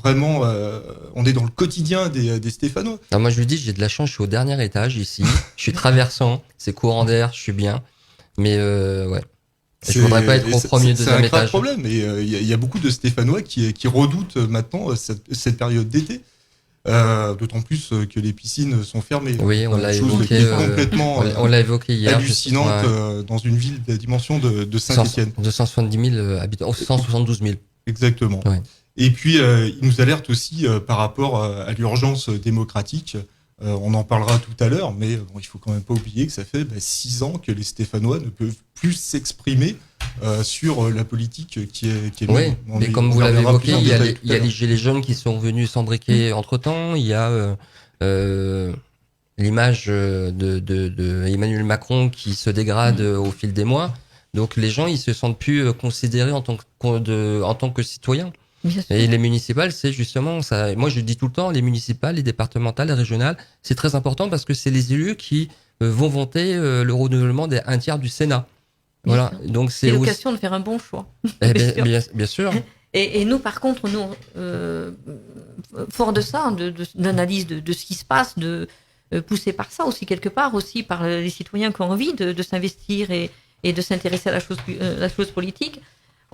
on est dans le quotidien des Stéphanois. Alors moi je lui dis j'ai de la chance, je suis au dernier étage ici, je suis traversant, c'est courant d'air, je suis bien, mais ouais. Je voudrais pas être au premier, deuxième étage. C'est un grave problème et il y a beaucoup de Stéphanois qui redoutent maintenant cette période d'été. D'autant plus que les piscines sont fermées. Oui, on l'a chose évoqué. Qui est complètement on l'a évoqué hier. Hallucinante dans une ville de la dimension de Saint-Étienne. 270 000 habitants, 172 000. Exactement. Ouais. Et puis, il nous alerte aussi par rapport à l'urgence démocratique. On en parlera tout à l'heure, mais bon, il faut quand même pas oublier que ça fait 6 ans que les Stéphanois ne peuvent plus s'exprimer sur la politique qui est oui, mais comme vous l'avez évoqué, il y a les gilets jaunes qui sont venus s'embriquer entre-temps. Il y a l'image de Emmanuel Macron qui se dégrade au fil des mois. Donc les gens, ils se sentent plus considérés en tant que citoyens. Et les municipales, c'est justement ça. Moi, je dis tout le temps, les municipales, les départementales, les régionales, c'est très important parce que c'est les élus qui vont voter le renouvellement des 1/3 du Sénat. Voilà. Donc c'est l'occasion de faire un bon choix. Bien sûr. Et nous, par contre, fort de ça, d'analyse de ce qui se passe, poussé par ça aussi quelque part, aussi par les citoyens qui ont envie de s'investir et de s'intéresser à la chose politique.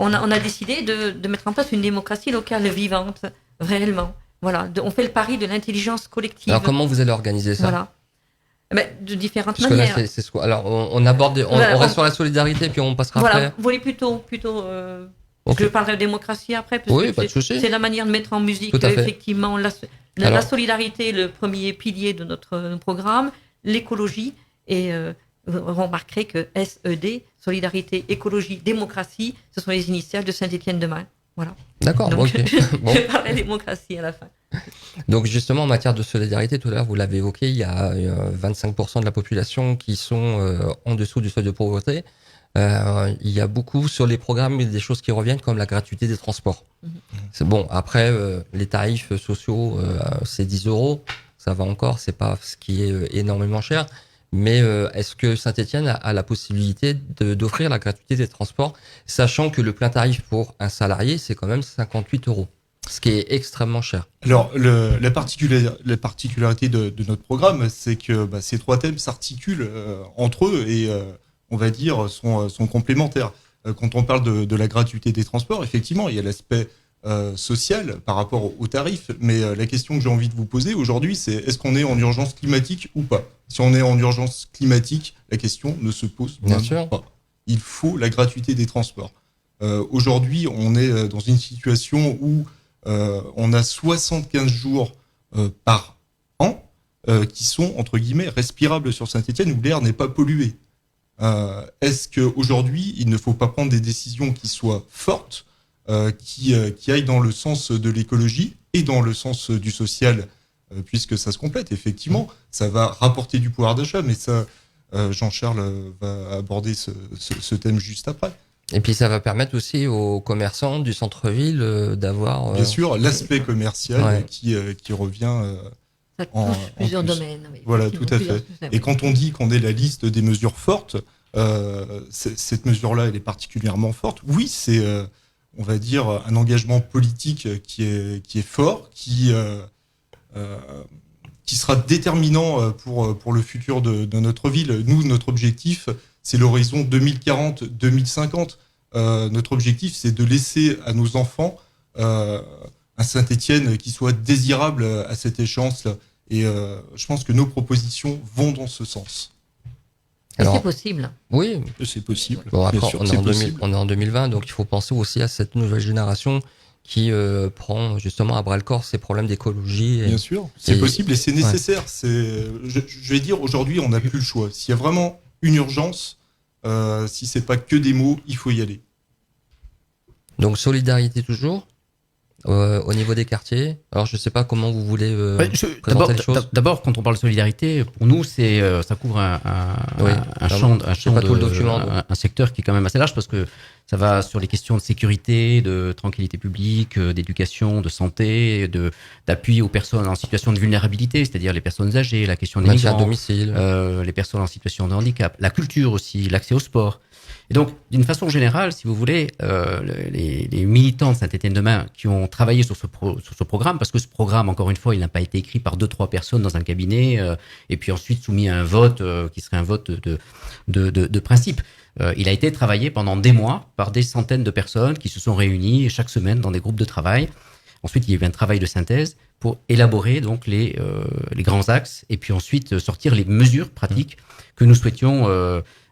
On a décidé de mettre en place une démocratie locale vivante, réellement. Voilà, on fait le pari de l'intelligence collective. Alors comment vous allez organiser ça ? Voilà. De différentes Parce manières. Que là, c'est quoi ? Alors on aborde, on reste sur la solidarité puis on passera après. Vous voulez plutôt. Okay. Je parlerai de démocratie après. Parce oui, que pas de souci. C'est la manière de mettre en musique effectivement la solidarité, le premier pilier de notre programme, l'écologie et vous remarquerez que SED, solidarité, écologie, démocratie, ce sont les initiales de Saint-Étienne-de-Main. Voilà. D'accord, donc, ok. Bon. Je parlais démocratie à la fin. Donc justement, en matière de solidarité, tout à l'heure, vous l'avez évoqué, il y a 25% de la population qui sont en dessous du seuil de pauvreté. Il y a beaucoup sur les programmes des choses qui reviennent comme la gratuité des transports. C'est bon, après, les tarifs sociaux, c'est 10 €. Ça va encore, c'est pas ce qui est énormément cher. Mais est-ce que Saint-Étienne a la possibilité d'offrir la gratuité des transports, sachant que le plein tarif pour un salarié, c'est quand même 58 €, ce qui est extrêmement cher. Alors, la particularité de notre programme, c'est que ces 3 thèmes s'articulent entre eux et, on va dire, sont complémentaires. Quand on parle de la gratuité des transports, effectivement, il y a l'aspect social par rapport aux tarifs, mais la question que j'ai envie de vous poser aujourd'hui, c'est est-ce qu'on est en urgence climatique ou pas ? Si on est en urgence climatique, la question ne se pose pas. Il faut la gratuité des transports. Aujourd'hui, on est dans une situation où on a 75 jours par an qui sont, entre guillemets, respirables sur Saint-Étienne, où l'air n'est pas pollué. Est-ce qu'aujourd'hui, il ne faut pas prendre des décisions qui soient fortes, qui aillent dans le sens de l'écologie et dans le sens du social, puisque ça se complète, effectivement, ça va rapporter du pouvoir d'achat, mais ça, Jean-Charles va aborder ce thème juste après. Et puis ça va permettre aussi aux commerçants du centre-ville d'avoir... Bien sûr, l'aspect commercial qui revient... ça touche plusieurs domaines. Oui, voilà, tout à fait. Et quand on dit qu'on est la liste des mesures fortes, cette mesure-là, elle est particulièrement forte. Oui, c'est... on va dire, un engagement politique qui est fort, qui sera déterminant pour le futur de notre ville. Nous, notre objectif, c'est l'horizon 2040-2050. Notre objectif, c'est de laisser à nos enfants un Saint-Étienne qui soit désirable à cette échéance-là. Et je pense que nos propositions vont dans ce sens. Alors, c'est possible. Oui, c'est possible. Bon, après, bien sûr, on est en 2020, donc il faut penser aussi à cette nouvelle génération qui prend justement à bras le corps ces problèmes d'écologie. Bien sûr, c'est et- possible et c'est nécessaire. Je vais dire, aujourd'hui, on n'a plus le choix. S'il y a vraiment une urgence, si c'est pas que des mots, il faut y aller. Donc solidarité toujours au niveau des quartiers. Alors je sais pas comment vous voulez présenter les choses. D'abord, quand on parle de solidarité, pour nous, ça couvre Oui. un champ, pas tout le document, donc. un secteur qui est quand même assez large parce que ça va sur les questions de sécurité, de tranquillité publique, d'éducation, de santé, d'appui aux personnes en situation de vulnérabilité, c'est-à-dire les personnes âgées, la question des Maintien à migrants, domicile. les personnes en situation de handicap, la culture aussi, l'accès au sport. Et donc, d'une façon générale, si vous voulez, les militants de Saint-Étienne-de-Main qui ont travaillé sur ce programme, parce que ce programme, encore une fois, il n'a pas été écrit par 2-3 personnes dans un cabinet et puis ensuite soumis à un vote qui serait un vote de principe. Il a été travaillé pendant des mois par des centaines de personnes qui se sont réunies chaque semaine dans des groupes de travail. Ensuite, il y a eu un travail de synthèse pour élaborer donc les grands axes et puis ensuite sortir les mesures pratiques que nous souhaitions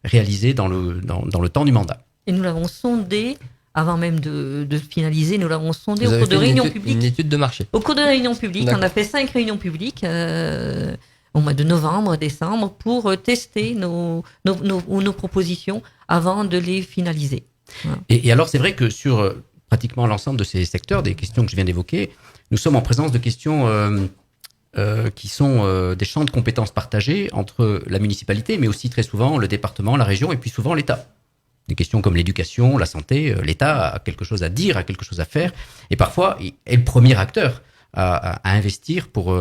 réaliser dans le temps du mandat. Et nous l'avons sondé, avant même de finaliser, nous l'avons sondé Vous au avez cours de fait réunions une publiques. étude de marché. Au cours de réunions publiques, D'accord. on a fait 5 réunions publiques au mois de novembre, décembre, pour tester nos propositions avant de les finaliser. Voilà. Et alors, c'est vrai que sur pratiquement l'ensemble de ces secteurs, des questions que je viens d'évoquer, nous sommes en présence de questions qui sont des champs de compétences partagés entre la municipalité, mais aussi très souvent le département, la région et puis souvent l'État. Des questions comme l'éducation, la santé, l'État a quelque chose à dire, a quelque chose à faire, et parfois est le premier acteur à investir pour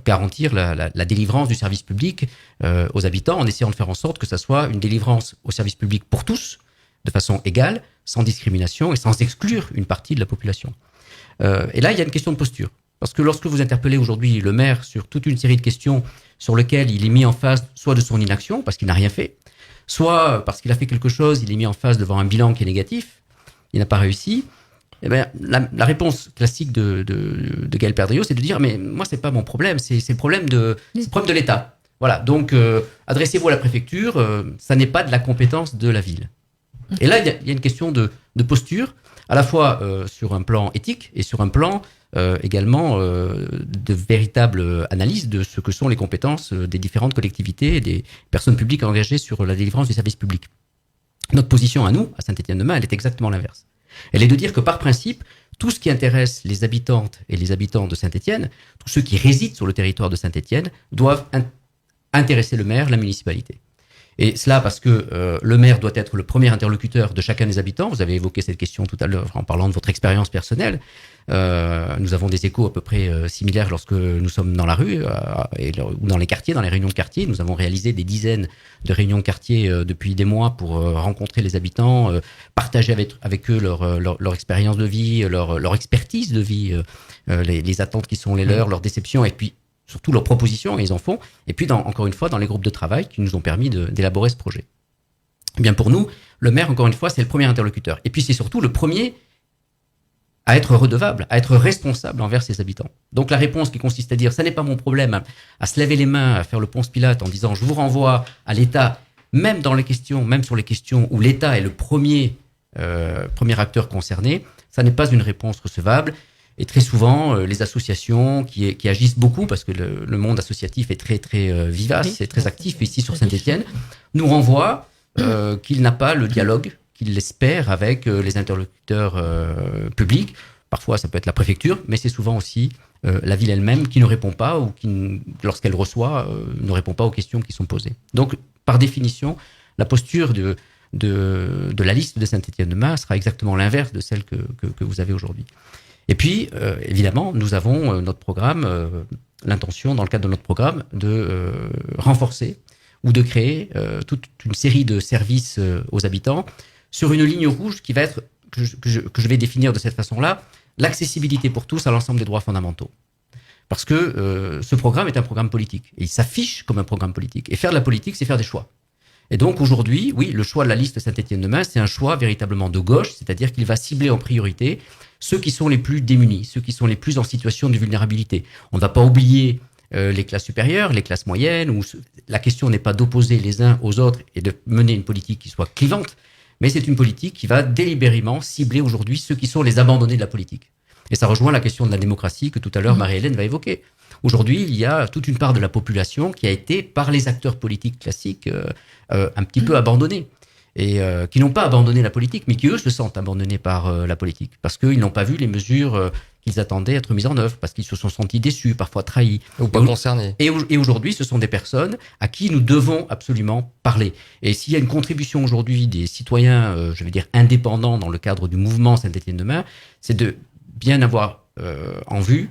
garantir la délivrance du service public aux habitants, en essayant de faire en sorte que ça soit une délivrance au service public pour tous, de façon égale, sans discrimination et sans exclure une partie de la population. Et là, il y a une question de posture. Parce que lorsque vous interpellez aujourd'hui le maire sur toute une série de questions sur lesquelles il est mis en face soit de son inaction, parce qu'il n'a rien fait, soit parce qu'il a fait quelque chose, il est mis en face devant un bilan qui est négatif, il n'a pas réussi, eh bien, la réponse classique de Gaël Perdriau, c'est de dire « mais moi, c'est pas mon problème, c'est le problème de l'État ». Voilà, donc adressez-vous à la préfecture, ça n'est pas de la compétence de la ville. Et là, il y a une question de posture, à la fois sur un plan éthique et sur un plan également de véritable analyse de ce que sont les compétences des différentes collectivités et des personnes publiques engagées sur la délivrance du service public. Notre position à nous, à Saint-Étienne-de-Main, elle est exactement l'inverse. Elle est de dire que par principe, tout ce qui intéresse les habitantes et les habitants de Saint-Étienne, tous ceux qui résident sur le territoire de Saint-Étienne, doivent intéresser le maire, la municipalité. Et cela parce que le maire doit être le premier interlocuteur de chacun des habitants. Vous avez évoqué cette question tout à l'heure en parlant de votre expérience personnelle. Nous avons des échos à peu près similaires lorsque nous sommes dans la rue ou dans les quartiers, dans les réunions de quartier. Nous avons réalisé des dizaines de réunions de quartier depuis des mois pour rencontrer les habitants, partager avec eux leur expérience de vie, leur expertise de vie, les attentes qui sont les leurs, leurs déceptions, et puis surtout leurs propositions, et ils en font, et puis encore une fois dans les groupes de travail qui nous ont permis d'élaborer ce projet. Eh bien pour nous, le maire, encore une fois, c'est le premier interlocuteur. Et puis c'est surtout le premier à être redevable, à être responsable envers ses habitants. Donc la réponse qui consiste à dire « ça n'est pas mon problème », à se laver les mains, à faire le Ponce Pilate en disant « je vous renvoie à l'État », même sur les questions où l'État est le premier acteur concerné, ça n'est pas une réponse recevable. Et très souvent, les associations qui agissent beaucoup, parce que le monde associatif est très très vivace et très actif ici sur Saint-Étienne, nous renvoient qu'il n'a pas le dialogue qu'il espère avec les interlocuteurs publics. Parfois, ça peut être la préfecture, mais c'est souvent aussi la ville elle-même qui ne répond pas ou qui, lorsqu'elle reçoit, ne répond pas aux questions qui sont posées. Donc, par définition, la posture de la liste de Saint-Étienne-de-Main sera exactement l'inverse de celle que vous avez aujourd'hui. Et puis, évidemment, nous avons notre programme, l'intention, dans le cadre de notre programme, de renforcer ou de créer toute une série de services aux habitants sur une ligne rouge qui va être, que je vais définir de cette façon-là, l'accessibilité pour tous à l'ensemble des droits fondamentaux. Parce que ce programme est un programme politique. Et il s'affiche comme un programme politique. Et faire de la politique, c'est faire des choix. Et donc aujourd'hui, oui, le choix de la liste Saint-Étienne-de-Main, c'est un choix véritablement de gauche, c'est-à-dire qu'il va cibler en priorité ceux qui sont les plus démunis, ceux qui sont les plus en situation de vulnérabilité. On ne va pas oublier les classes supérieures, les classes moyennes, où la question n'est pas d'opposer les uns aux autres et de mener une politique qui soit clivante, mais c'est une politique qui va délibérément cibler aujourd'hui ceux qui sont les abandonnés de la politique. Et ça rejoint la question de la démocratie que tout à l'heure Marie-Hélène va évoquer. Aujourd'hui, il y a toute une part de la population qui a été, par les acteurs politiques classiques, un petit peu abandonnée. Et qui n'ont pas abandonné la politique, mais qui, eux, se sentent abandonnés par la politique. Parce qu'ils n'ont pas vu les mesures qu'ils attendaient être mises en œuvre, parce qu'ils se sont sentis déçus, parfois trahis. Ou pas concernés. Et aujourd'hui, ce sont des personnes à qui nous devons absolument parler. Et s'il y a une contribution aujourd'hui des citoyens, je vais dire indépendants, dans le cadre du mouvement Saint-Étienne Demain, c'est de bien avoir en vue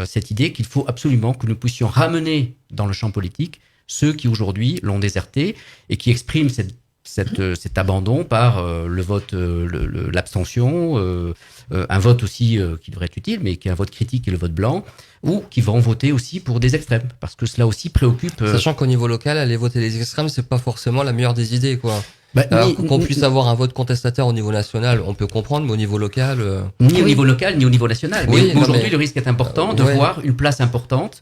cette idée qu'il faut absolument que nous puissions ramener dans le champ politique ceux qui aujourd'hui l'ont déserté et qui expriment cet abandon par le vote, l'abstention, un vote aussi qui devrait être utile, mais qui est un vote critique et le vote blanc, ou qui vont voter aussi pour des extrêmes, parce que cela aussi préoccupe. Sachant qu'au niveau local, aller voter les extrêmes, c'est pas forcément la meilleure des idées, quoi. Qu'on puisse avoir un vote contestataire au niveau national, on peut comprendre, mais au niveau local... Ni au niveau local, ni au niveau national. Oui, mais aujourd'hui, le risque est important de ouais. voir une place importante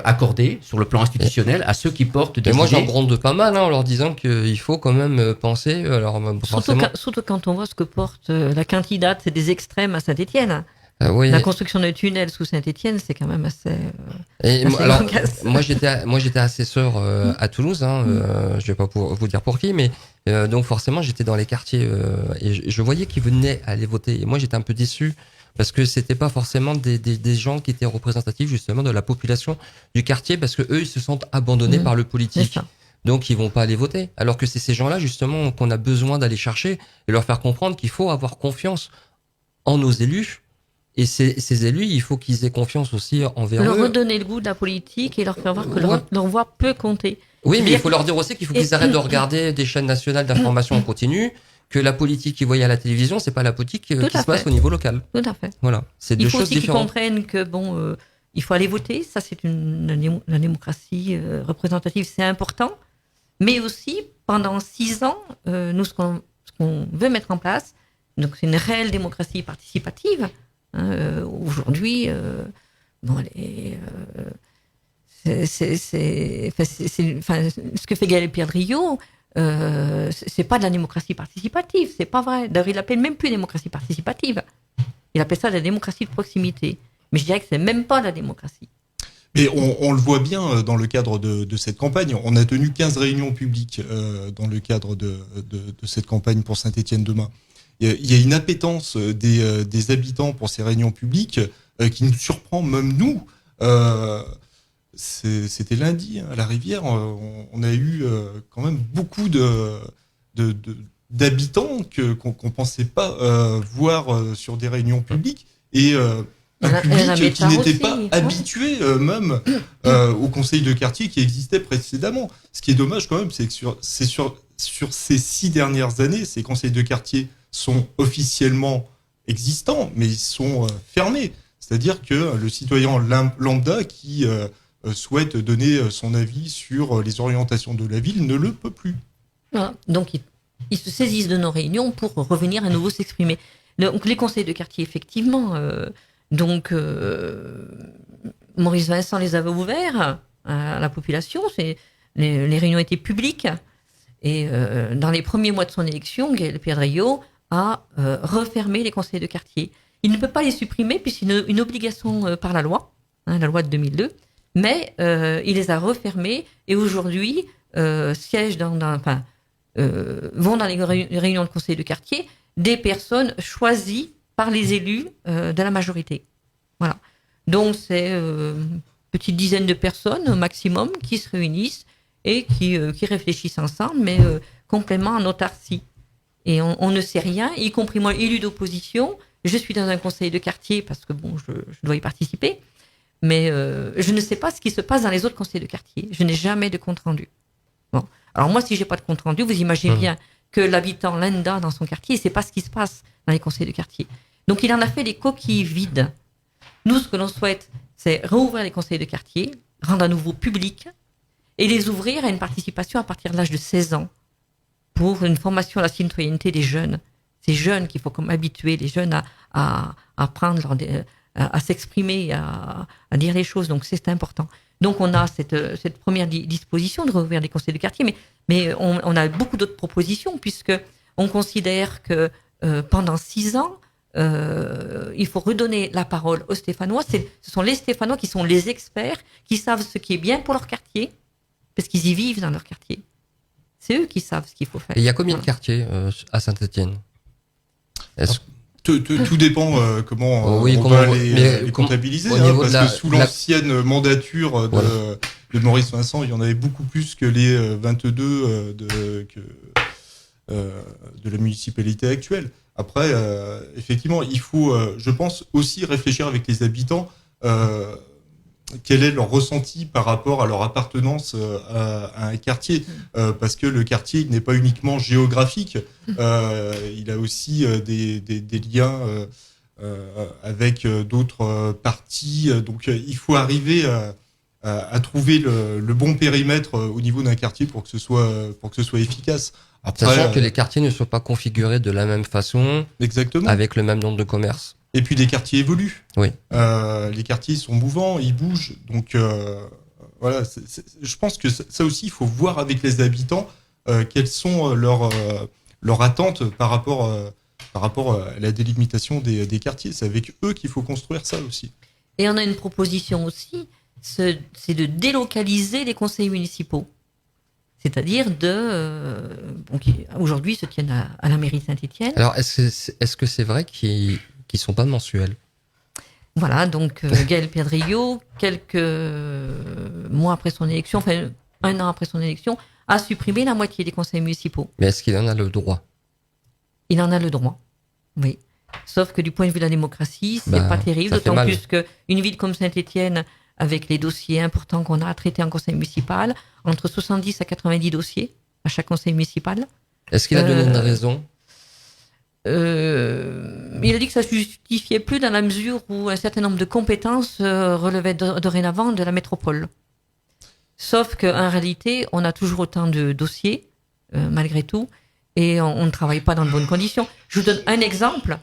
accordée sur le plan institutionnel à ceux qui portent des idées. Moi, j'en gronde pas mal en leur disant qu'il faut quand même penser... Surtout quand on voit ce que porte la candidate des extrêmes à Saint-Étienne. Oui. La construction d'un tunnel sous Saint-Étienne, c'est quand même assez. Moi, j'étais assesseur à Toulouse. Je vais pas vous dire pour qui, mais donc forcément, j'étais dans les quartiers et je voyais qu'ils venaient aller voter. Et moi, j'étais un peu déçu parce que c'était pas forcément des gens qui étaient représentatifs justement de la population du quartier, parce que eux, ils se sentent abandonnés par le politique. Donc, ils vont pas aller voter. Alors que c'est ces gens-là justement qu'on a besoin d'aller chercher et leur faire comprendre qu'il faut avoir confiance en nos élus. Et ces élus, il faut qu'ils aient confiance aussi envers eux. Leur redonner le goût de la politique et leur faire voir que leur voix peut compter. Oui, mais il faut leur dire aussi qu'il faut qu'ils arrêtent de regarder des chaînes nationales d'information en continu, que la politique qu'ils voient à la télévision, c'est pas la politique qui se passe au niveau local. Tout à fait. Voilà, c'est deux choses différentes. Il faut aussi qu'ils comprennent que il faut aller voter, ça c'est la démocratie représentative, c'est important. Mais aussi, pendant 6 ans, nous, ce qu'on veut mettre en place, donc c'est une réelle démocratie participative. Aujourd'hui, ce que fait Gaël Pierre Driot, c'est pas de la démocratie participative, c'est pas vrai. D'ailleurs, il l'appelle même plus démocratie participative. Il appelle ça de la démocratie de proximité. Mais je dirais que c'est même pas de la démocratie. Mais on le voit bien dans le cadre de cette campagne. On a tenu 15 réunions publiques dans le cadre de cette campagne pour Saint-Étienne Demain. Il y a une appétence des habitants pour ces réunions publiques qui nous surprend même nous. C'était lundi à la Rivière, on a eu quand même beaucoup d'habitants qu'on pensait pas voir sur des réunions publiques et un public qui n'était pas habitué même au conseil de quartier qui existait précédemment. Ce qui est dommage quand même, c'est que sur ces 6 dernières années, ces conseils de quartier sont officiellement existants, mais ils sont fermés. C'est-à-dire que le citoyen lambda qui souhaite donner son avis sur les orientations de la ville ne le peut plus. Voilà. Donc, ils se saisissent de nos réunions pour revenir à nouveau s'exprimer. Donc, les conseils de quartier, effectivement, Maurice Vincent les avait ouverts à la population. Les réunions étaient publiques. Et dans les premiers mois de son élection, Gaël Pierre Driot a refermé les conseils de quartier. Il ne peut pas les supprimer puisque c'est une obligation par la loi, la loi de 2002, mais il les a refermés et aujourd'hui siègent vont dans les réunions de conseil de quartier des personnes choisies par les élus de la majorité. Voilà. Donc c'est une petite dizaine de personnes au maximum qui se réunissent et qui réfléchissent ensemble, mais complètement en autarcie. Et on ne sait rien, y compris moi, élu d'opposition. Je suis dans un conseil de quartier parce que je dois y participer, mais je ne sais pas ce qui se passe dans les autres conseils de quartier. Je n'ai jamais de compte rendu. Bon, alors moi, si j'ai pas de compte rendu, vous imaginez bien que l'habitant lambda dans son quartier, il sait pas ce qui se passe dans les conseils de quartier. Donc il en a fait des coquilles vides. Nous, ce que l'on souhaite, c'est rouvrir les conseils de quartier, rendre à nouveau publics et les ouvrir à une participation à partir de l'âge de 16 ans pour une formation à la citoyenneté des jeunes. Ces jeunes qu'il faut comme habituer les jeunes à apprendre, à s'exprimer, à dire les choses. Donc c'est important. Donc on a cette première disposition de rouvrir les conseils de quartier, mais on a beaucoup d'autres propositions puisque On considère que pendant 6 ans, il faut redonner la parole aux Stéphanois. Ce sont les Stéphanois qui sont les experts, qui savent ce qui est bien pour leur quartier, parce qu'ils y vivent dans leur quartier. C'est eux qui savent ce qu'il faut faire. Et il y a combien de quartiers à Saint-Étienne? Tout dépend comment Oui, on comment va on- mais les com- comptabiliser. au niveau Parce de la- que sous la- l'ancienne mandature Voilà. de Maurice Vincent, il y en avait beaucoup plus que les 22 de la municipalité actuelle. Après, effectivement, il faut, je pense, aussi réfléchir avec les habitants quel est leur ressenti par rapport à leur appartenance à un quartier. Parce que le quartier, il n'est pas uniquement géographique, il a aussi des liens avec d'autres parties. Donc, il faut arriver à trouver le bon périmètre au niveau d'un quartier pour que ce soit efficace. Après, Sachant que les quartiers ne sont pas configurés de la même façon, exactement. avec le même nombre de commerces. Et puis les quartiers évoluent. Oui. Les quartiers sont mouvants, ils bougent. Donc voilà, je pense que ça aussi, il faut voir avec les habitants quelles sont leurs attentes par rapport à la délimitation des quartiers. C'est avec eux qu'il faut construire ça aussi. Et on a une proposition aussi, c'est de délocaliser les conseils municipaux. C'est-à-dire qui aujourd'hui se tiennent à la mairie de Saint-Étienne. Alors, est-ce que c'est vrai qu'ils sont pas mensuels? Voilà, donc Gaël Pedrillo, quelques mois après son élection, enfin 1 an après son élection, a supprimé la moitié des conseils municipaux. Mais est-ce qu'il en a le droit? Il en a le droit, oui. Sauf que du point de vue de la démocratie, c'est pas terrible, ça fait d'autant mal. plus qu'une ville comme Saint-Étienne, avec les dossiers importants qu'on a à traiter en conseil municipal, entre 70 à 90 dossiers à chaque conseil municipal. Est-ce qu'il a donné une raison? Il a dit que ça ne justifiait plus dans la mesure où un certain nombre de compétences relevaient dorénavant de la métropole. Sauf qu'en réalité, on a toujours autant de dossiers, malgré tout, et on ne travaille pas dans de bonnes conditions. Je vous donne un exemple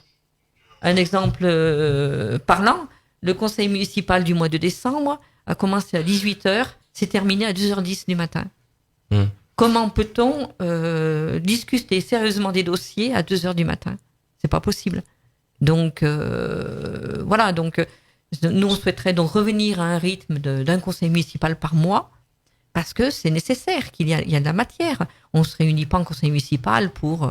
parlant. Le conseil municipal du mois de décembre a commencé à 18h, s'est terminé à 2h10 du matin. Comment peut-on discuter sérieusement des dossiers à 2h du matin? C'est pas possible. Donc, voilà. Donc, nous, on souhaiterait donc revenir à un rythme d'un conseil municipal par mois, parce que c'est nécessaire, il y a de la matière. On se réunit pas en conseil municipal pour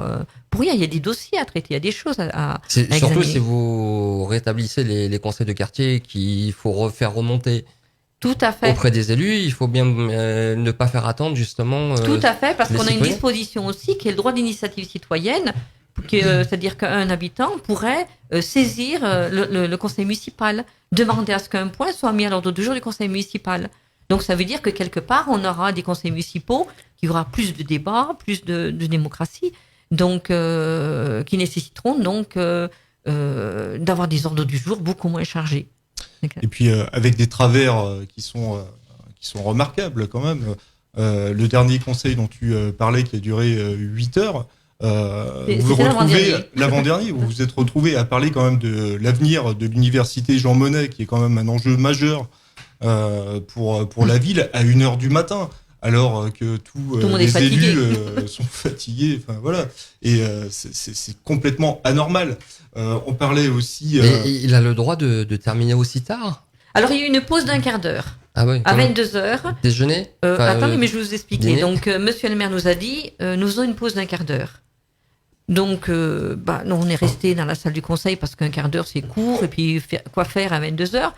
rien. Il y a des dossiers à traiter, il y a des choses à Surtout examiner. si vous rétablissez les conseils de quartier qu'il faut refaire remonter Tout à fait. auprès des élus, il faut bien ne pas faire attendre justement. Tout à fait, parce les qu'on a une citoyens. disposition aussi qui est le droit d'initiative citoyenne, c'est-à-dire qu'un habitant pourrait saisir le conseil municipal, demander à ce qu'un point soit mis à l'ordre du jour du conseil municipal. Donc ça veut dire que quelque part, on aura des conseils municipaux qui aura plus de débats, plus de démocratie, donc qui nécessiteront donc d'avoir des ordres du jour beaucoup moins chargés. Et puis avec des travers qui sont remarquables quand même. Le dernier conseil dont tu parlais qui a duré 8 heures, vous vous retrouvez l'avant-dernier, vous vous êtes retrouvé à parler quand même de l'avenir de l'université Jean Monnet, qui est quand même un enjeu majeur pour la ville, à 1h du matin, alors que tous le monde les est fatigué. élus sont fatigués. Enfin voilà, et c'est complètement anormal. On parlait aussi. Mais il a le droit de terminer aussi tard? Alors il y a eu une pause d'1 quart d'heure. Ah ouais, À quand même. 22h. Déjeuner? Attendez, mais je vais vous expliquer. dîner. Donc, monsieur le maire nous a dit, nous faisons une pause d'1 quart d'heure. Donc, nous, on est resté dans la salle du conseil parce qu'1 quart d'heure, c'est court. Et puis, quoi faire à 22h?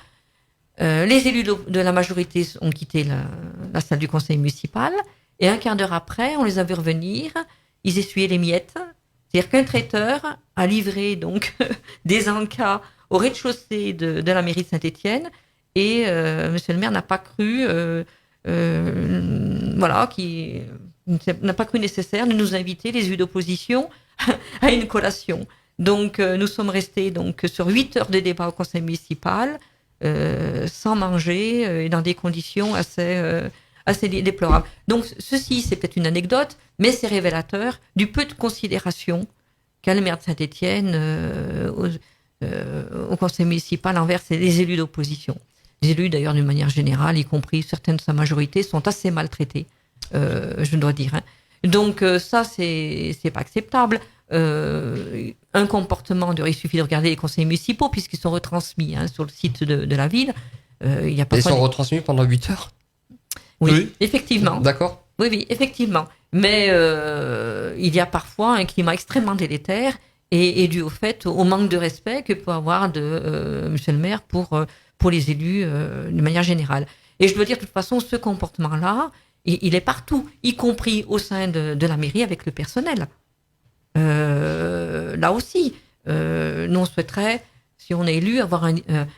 Les élus de la majorité ont quitté la salle du conseil municipal. Et 1 quart d'heure après, on les a vu revenir. Ils essuyaient les miettes. C'est-à-dire qu'un traiteur a livré donc des encas au rez-de-chaussée de la mairie de Saint-Étienne. Et monsieur le maire n'a pas cru, n'a pas cru nécessaire de nous inviter, les élus d'opposition, à une collation. Donc, nous sommes restés donc sur 8 heures de débat au conseil municipal, sans manger, et dans des conditions assez déplorables. Donc, ceci, c'est peut-être une anecdote, mais c'est révélateur du peu de considération qu'a le maire de Saint-Étienne au conseil municipal envers les élus d'opposition. Les élus, d'ailleurs, d'une manière générale, y compris certaines de sa majorité, sont assez maltraités, je dois dire. Hein. Donc ça, c'est pas acceptable. Un comportement, il suffit de regarder les conseils municipaux puisqu'ils sont retransmis sur le site de la ville. Il y a Ils sont retransmis pendant 8 heures. Oui, effectivement. D'accord. Oui, effectivement. Mais il y a parfois un climat extrêmement délétère et dû au manque de respect que peut avoir monsieur le maire pour les élus de manière générale. Et je dois dire de toute façon, ce comportement-là, il est partout, y compris au sein de la mairie avec le personnel. Là aussi, nous on souhaiterait, si on est élu, avoir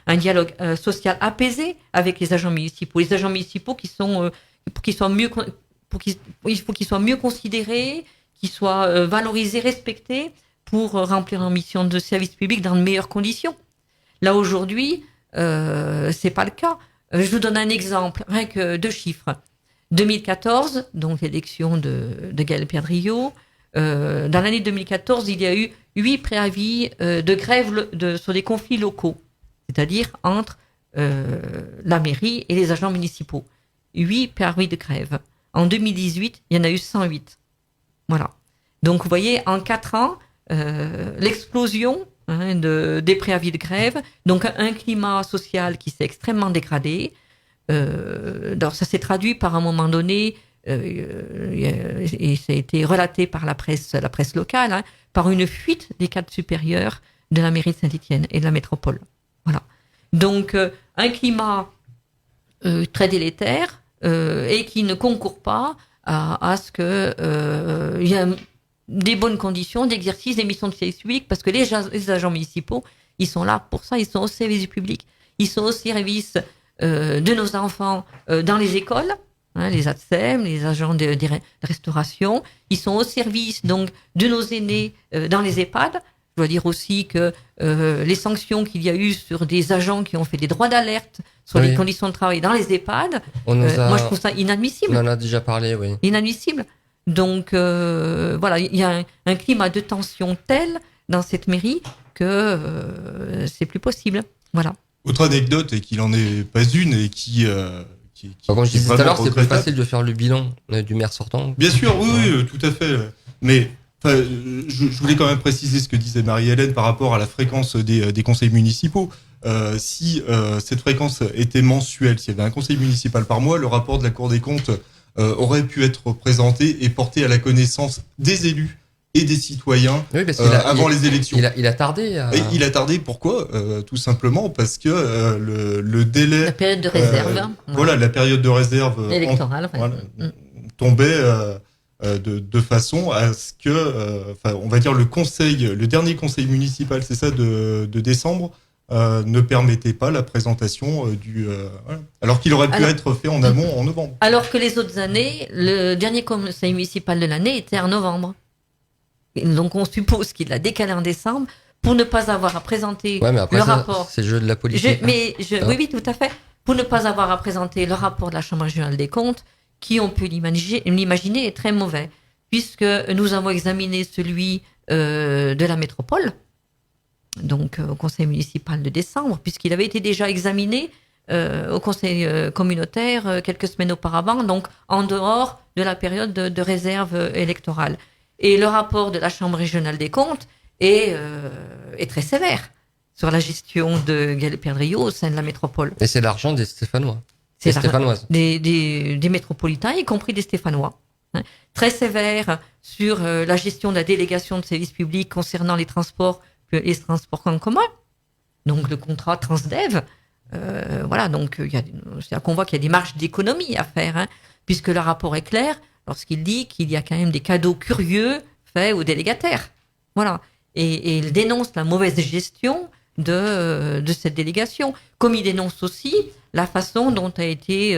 un dialogue social apaisé avec les agents municipaux. Les agents municipaux il faut qu'ils soient mieux considérés, qu'ils soient valorisés, respectés pour remplir leur mission de service public dans de meilleures conditions. Là aujourd'hui, c'est pas le cas. Je vous donne un exemple, rien que 2 chiffres. 2014, donc l'élection de Gaël Perdriau. Dans l'année 2014, il y a eu 8 préavis de grève sur des conflits locaux, c'est-à-dire entre la mairie et les agents municipaux. 8 préavis de grève. En 2018, il y en a eu 108. Voilà. Donc, vous voyez, en 4 ans, l'explosion des préavis de grève, donc un climat social qui s'est extrêmement dégradé. Alors, ça s'est traduit par un moment donné, et ça a été relaté par la presse locale, par une fuite des cadres supérieurs de la mairie de Saint-Étienne et de la métropole. Voilà. Donc, un climat très délétère et qui ne concourt pas à ce que il y a des bonnes conditions d'exercice des missions de service public, parce que les agents municipaux, ils sont là pour ça, ils sont au service du public, ils sont au service de nos enfants dans les écoles, les ATSEM, les agents de restauration, ils sont au service donc de nos aînés dans les EHPAD. Je dois dire aussi que les sanctions qu'il y a eu sur des agents qui ont fait des droits d'alerte sur les conditions de travail dans les EHPAD, moi je trouve ça inadmissible. On en a déjà parlé, oui. Inadmissible. Donc voilà, il y a un climat de tension tel dans cette mairie que c'est plus possible. Voilà. Autre anecdote, et qu'il n'en est pas une, et qui comme je disais tout à l'heure, c'est plus regrettable. facile de faire le bilan du maire sortant. Bien sûr, oui, tout à fait. Mais je voulais quand même préciser ce que disait Marie-Hélène par rapport à la fréquence des conseils municipaux. Si cette fréquence était mensuelle, s'il y avait un conseil municipal par mois, le rapport de la Cour des comptes aurait pu être présenté et porté à la connaissance des élus et des citoyens avant les élections. Il a tardé. Et il a tardé, pourquoi tout simplement parce que le délai... La période de réserve. Voilà, la période de réserve électorale. Tombait de façon à ce que, on va dire le dernier conseil municipal, c'est ça, de décembre, ne permettait pas la présentation alors qu'il aurait pu être fait en amont en novembre. Alors que les autres années, le dernier conseil municipal de l'année était en novembre. Donc on suppose qu'il l'a décalé en décembre pour ne pas avoir à présenter le rapport. C'est le jeu de la politique. Oui, tout à fait. Pour ne pas avoir à présenter le rapport de la Chambre régionale des comptes, qui, on peut l'imaginer, est très mauvais, puisque nous avons examiné celui de la métropole, donc au conseil municipal de décembre, puisqu'il avait été déjà examiné au conseil communautaire quelques semaines auparavant, donc en dehors de la période de réserve électorale. Et le rapport de la Chambre régionale des comptes est très sévère sur la gestion de Gaël Perdriau au sein de la métropole. Et c'est l'argent des Stéphanois. C'est Stéphanoises. Des métropolitains, y compris des Stéphanois. Très sévère sur la gestion de la délégation de services publics concernant les transports en commun. Donc le contrat Transdev. Voilà, donc c'est-à-dire qu'on voit qu'il y a des marges d'économie à faire, puisque le rapport est clair lorsqu'il dit qu'il y a quand même des cadeaux curieux faits aux délégataires. Voilà. Et il dénonce la mauvaise gestion de cette délégation. Comme il dénonce aussi la façon dont a été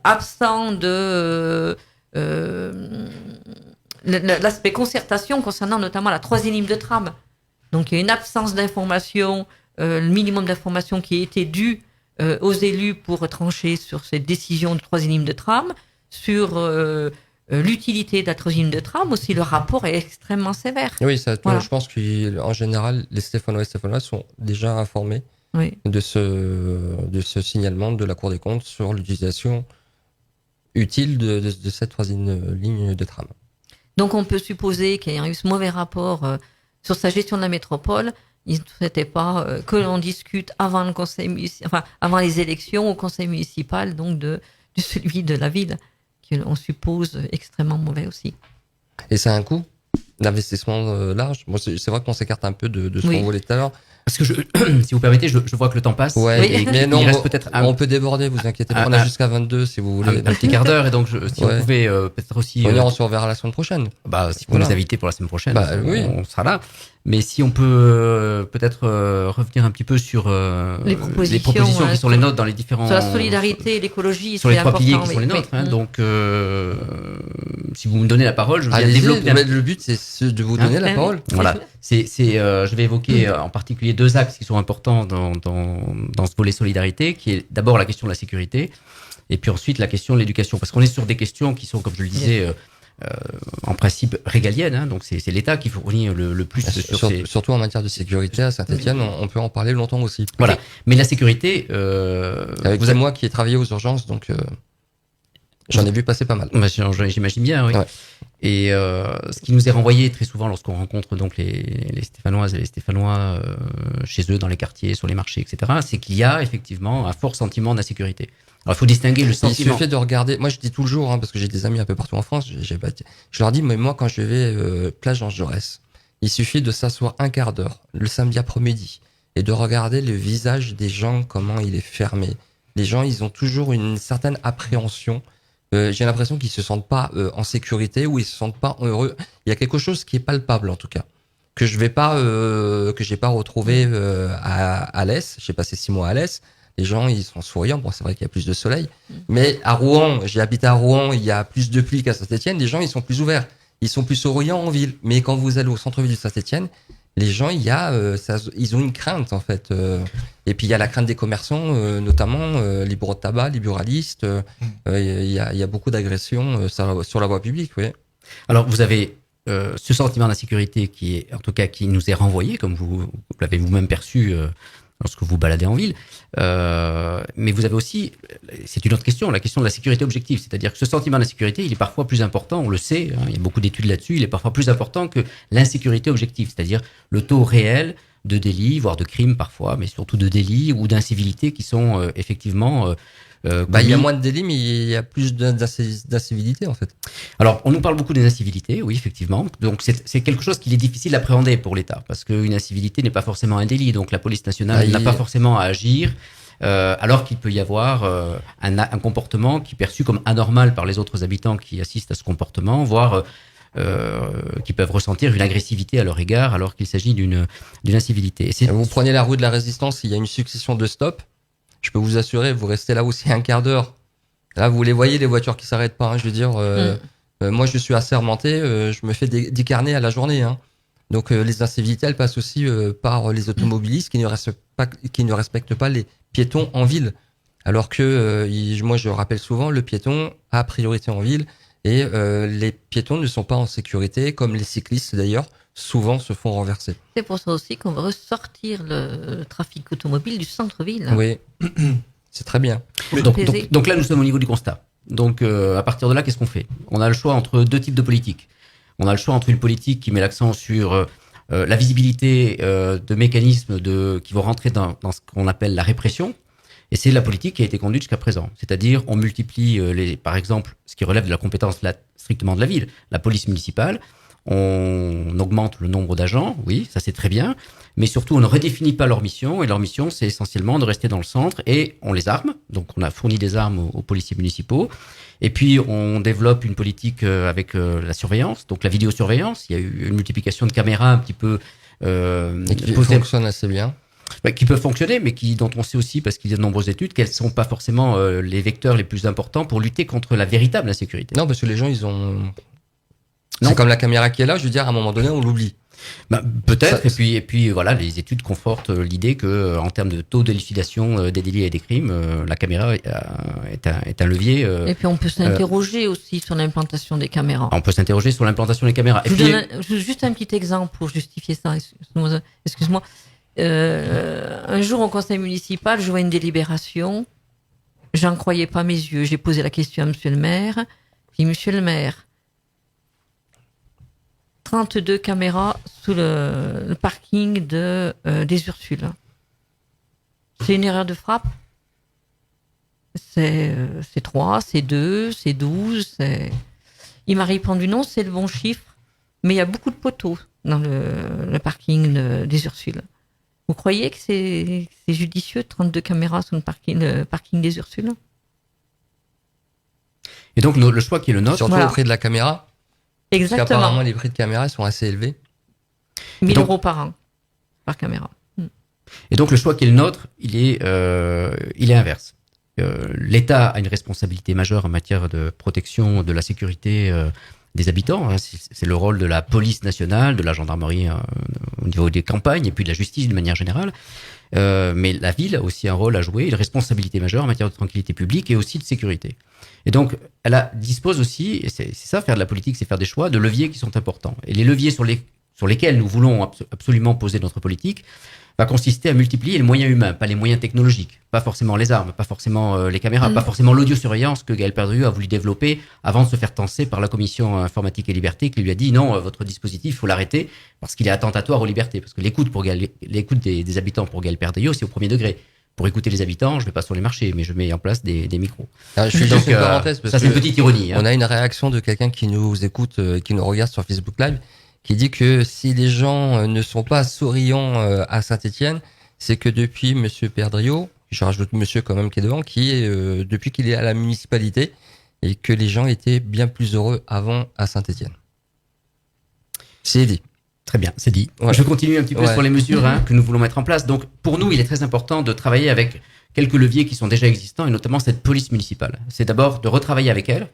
absent de l'aspect concertation concernant notamment la 3e ligne de tram. Donc il y a une absence d'information, le minimum d'information qui a été dû aux élus pour trancher sur cette décision de 3e ligne de tram, sur l'utilité de la 3e ligne de tram aussi. Le rapport est extrêmement sévère. Oui, ça, voilà. Je pense qu'en général, les Stéphanois et Stéphanoises sont déjà informés de ce signalement de la Cour des comptes sur l'utilisation utile de cette troisième ligne de tram. Donc on peut supposer qu'ayant eu ce mauvais rapport sur sa gestion de la métropole, il ne souhaitait pas que l'on discute avant le avant les élections au conseil municipal, donc de celui de la ville, qu'on suppose extrêmement mauvais aussi. Et ça a un coût d'investissement large. Moi, c'est vrai qu'on s'écarte un peu de ce qu'on voulait tout à l'heure. Parce que si vous permettez, je vois que le temps passe. Ouais, et mais non, il reste peut-être on peut déborder, vous inquiétez pas. On a jusqu'à 22 si vous voulez. Un petit quart d'heure, et donc si on pouvait peut-être aussi. On se reverra la semaine prochaine. Si vous nous invitez pour la semaine prochaine, oui. on sera là. Mais si on peut peut-être revenir un petit peu sur les propositions qui sont les nôtres dans les différents. Sur la solidarité et l'écologie, sur les trois piliers qui sont les nôtres. Hein, donc, si vous me donnez la parole, je vais développer. Le but, c'est de vous donner la parole. Voilà. Je vais évoquer en particulier deux axes qui sont importants dans ce volet solidarité, qui est d'abord la question de la sécurité, et puis ensuite la question de l'éducation, parce qu'on est sur des questions qui sont, comme je le disais, en principe régaliennes. Hein, donc c'est l'État qui fournit le plus surtout en matière de sécurité à Saint-Etienne, on peut en parler longtemps aussi. Voilà. Mais la sécurité, avec moi qui ai travaillé aux urgences, donc j'en ai vu passer pas mal. J'imagine bien, oui. Ouais. Et ce qui nous est renvoyé très souvent lorsqu'on rencontre donc les Stéphanoises et les Stéphanois chez eux, dans les quartiers, sur les marchés, etc., c'est qu'il y a effectivement un fort sentiment d'insécurité. Alors il faut distinguer le sentiment. Il suffit de regarder. Moi, je dis tout le jour, parce que j'ai des amis un peu partout en France. Je leur dis, mais moi, quand je vais plage Jean Jaurès, il suffit de s'asseoir un quart d'heure le samedi après-midi et de regarder le visage des gens, comment il est fermé. Les gens, ils ont toujours une certaine appréhension. J'ai l'impression qu'ils se sentent pas en sécurité ou ils se sentent pas heureux. Il y a quelque chose qui est palpable en tout cas que je vais pas que j'ai pas retrouvé à Alès. J'ai passé 6 mois à Alès. Les gens ils sont souriants. Bon, c'est vrai qu'il y a plus de soleil, mais à Rouen, j'ai habité à Rouen. Il y a plus de pluie qu'à Saint-Etienne. Les gens ils sont plus ouverts, ils sont plus souriants en ville. Mais quand vous allez au centre-ville de Saint-Etienne, les gens, ils ont une crainte en fait. Et puis il y a la crainte des commerçants, notamment les bureaux de tabac, les buralistes. Il y a beaucoup d'agressions sur la voie publique. Oui. Alors vous avez ce sentiment d'insécurité qui nous est renvoyé, comme vous l'avez vous-même perçu lorsque vous baladez en ville. Mais vous avez aussi, c'est une autre question, la question de la sécurité objective. C'est-à-dire que ce sentiment d'insécurité, il est parfois plus important, on le sait, hein, il y a beaucoup d'études là-dessus, il est parfois plus important que l'insécurité objective, c'est-à-dire le taux réel de délits, voire de crimes parfois, mais surtout de délits ou d'incivilités qui sont effectivement... il y a moins de délits, mais il y a plus d'incivilité en fait. Alors, on nous parle beaucoup des incivilités, oui, effectivement. Donc, c'est quelque chose qu'il est difficile d'appréhender pour l'État, parce qu'une incivilité n'est pas forcément un délit. Donc, la police nationale n'a pas forcément à agir, alors qu'il peut y avoir un comportement qui est perçu comme anormal par les autres habitants qui assistent à ce comportement, voire qui peuvent ressentir une agressivité à leur égard, alors qu'il s'agit d'une incivilité. Vous prenez la rue de la Résistance, il y a une succession de stops. Je peux vous assurer, vous restez là aussi un quart d'heure. Là, vous les voyez, les voitures qui s'arrêtent pas. Hein, je veux dire, moi, je suis assermenté, je me fais 10 carnets à la journée. Hein. Donc, les incivilités, elles passent aussi par les automobilistes qui ne respectent pas les piétons en ville. Alors que, moi, je rappelle souvent, le piéton a priorité en ville et les piétons ne sont pas en sécurité, comme les cyclistes d'ailleurs. Souvent se font renverser. C'est pour ça aussi qu'on veut ressortir le trafic automobile du centre-ville. Oui, c'est très bien. Donc là, nous sommes au niveau du constat. Donc à partir de là, qu'est-ce qu'on fait ? On a le choix entre deux types de politiques. On a le choix entre une politique qui met l'accent sur la visibilité de mécanismes qui vont rentrer dans ce qu'on appelle la répression. Et c'est la politique qui a été conduite jusqu'à présent. C'est-à-dire, on multiplie, par exemple, ce qui relève de la compétence strictement de la ville, la police municipale. On augmente le nombre d'agents, oui, ça c'est très bien, mais surtout on ne redéfinit pas leur mission, et leur mission c'est essentiellement de rester dans le centre, et on les arme, donc on a fourni des armes aux policiers municipaux, et puis on développe une politique avec la surveillance, donc la vidéosurveillance, il y a eu une multiplication de caméras un petit peu... et qui fonctionne assez bien. Qui peuvent fonctionner, mais dont on sait aussi, parce qu'il y a de nombreuses études, qu'elles ne sont pas forcément les vecteurs les plus importants pour lutter contre la véritable insécurité. Non, parce que les gens, ils ont... C'est comme la caméra qui est là, je veux dire, à un moment donné, on l'oublie. Peut-être, et puis voilà, les études confortent l'idée que, en termes de taux d'élucidation des délits et des crimes, la caméra est un levier. Et puis on peut s'interroger aussi sur l'implantation des caméras. On peut s'interroger sur l'implantation des caméras. Je donne juste un petit exemple pour justifier ça. Excuse-moi. Un jour au conseil municipal, je vois une délibération J'en croyais pas mes yeux. J'ai posé la question à monsieur le maire. Puis monsieur le maire, 32 caméras sous le parking des Ursules. C'est une erreur de frappe. C'est 3, c'est 2, c'est 12. Il m'a répondu non, c'est le bon chiffre. Mais il y a beaucoup de poteaux dans le parking des Ursules. Vous croyez que c'est judicieux, 32 caméras sur le parking des Ursules? Et donc, le choix qui est le nôtre... Surtout Voilà. au prix de la caméra. Parce Exactement. qu'apparemment, les prix de caméra sont assez élevés. 1000 donc- euros par an, par caméra. Et donc, le choix qui est le nôtre, il est inverse. L'État a une responsabilité majeure en matière de protection de la sécurité des habitants. Hein. C'est le rôle de la police nationale, de la gendarmerie au niveau des campagnes et puis de la justice d'une manière générale. Mais la ville a aussi un rôle à jouer, une responsabilité majeure en matière de tranquillité publique et aussi de sécurité. Et donc, dispose aussi, et c'est ça, faire de la politique, c'est faire des choix, de leviers qui sont importants. Et les leviers sur lesquels nous voulons absolument poser notre politique va consister à multiplier les moyens humains, pas les moyens technologiques, pas forcément les armes, pas forcément les caméras, pas forcément l'audiosurveillance que Gaël Perdriau a voulu développer avant de se faire tancer par la commission informatique et liberté qui lui a dit non, votre dispositif, il faut l'arrêter parce qu'il est attentatoire aux libertés. Parce que l'écoute des habitants pour Gaël Perdriau, c'est au premier degré. Pour écouter les habitants, je vais pas sur les marchés, mais je mets en place des micros. Alors, je suis juste une parenthèse parce ça, c'est une que petite ironie. Hein. on a une réaction de quelqu'un qui nous écoute, qui nous regarde sur Facebook Live, qui dit que si les gens ne sont pas souriants à Saint-Étienne, c'est que depuis Monsieur Perdriau, je rajoute Monsieur quand même qui est devant, qui est depuis qu'il est à la municipalité, et que les gens étaient bien plus heureux avant à Saint-Étienne. C'est dit. Très bien, c'est dit. Ouais. Je continue un petit peu Ouais. sur les mesures que nous voulons mettre en place. Donc, pour nous, il est très important de travailler avec quelques leviers qui sont déjà existants, et notamment cette police municipale. C'est d'abord de retravailler avec elle,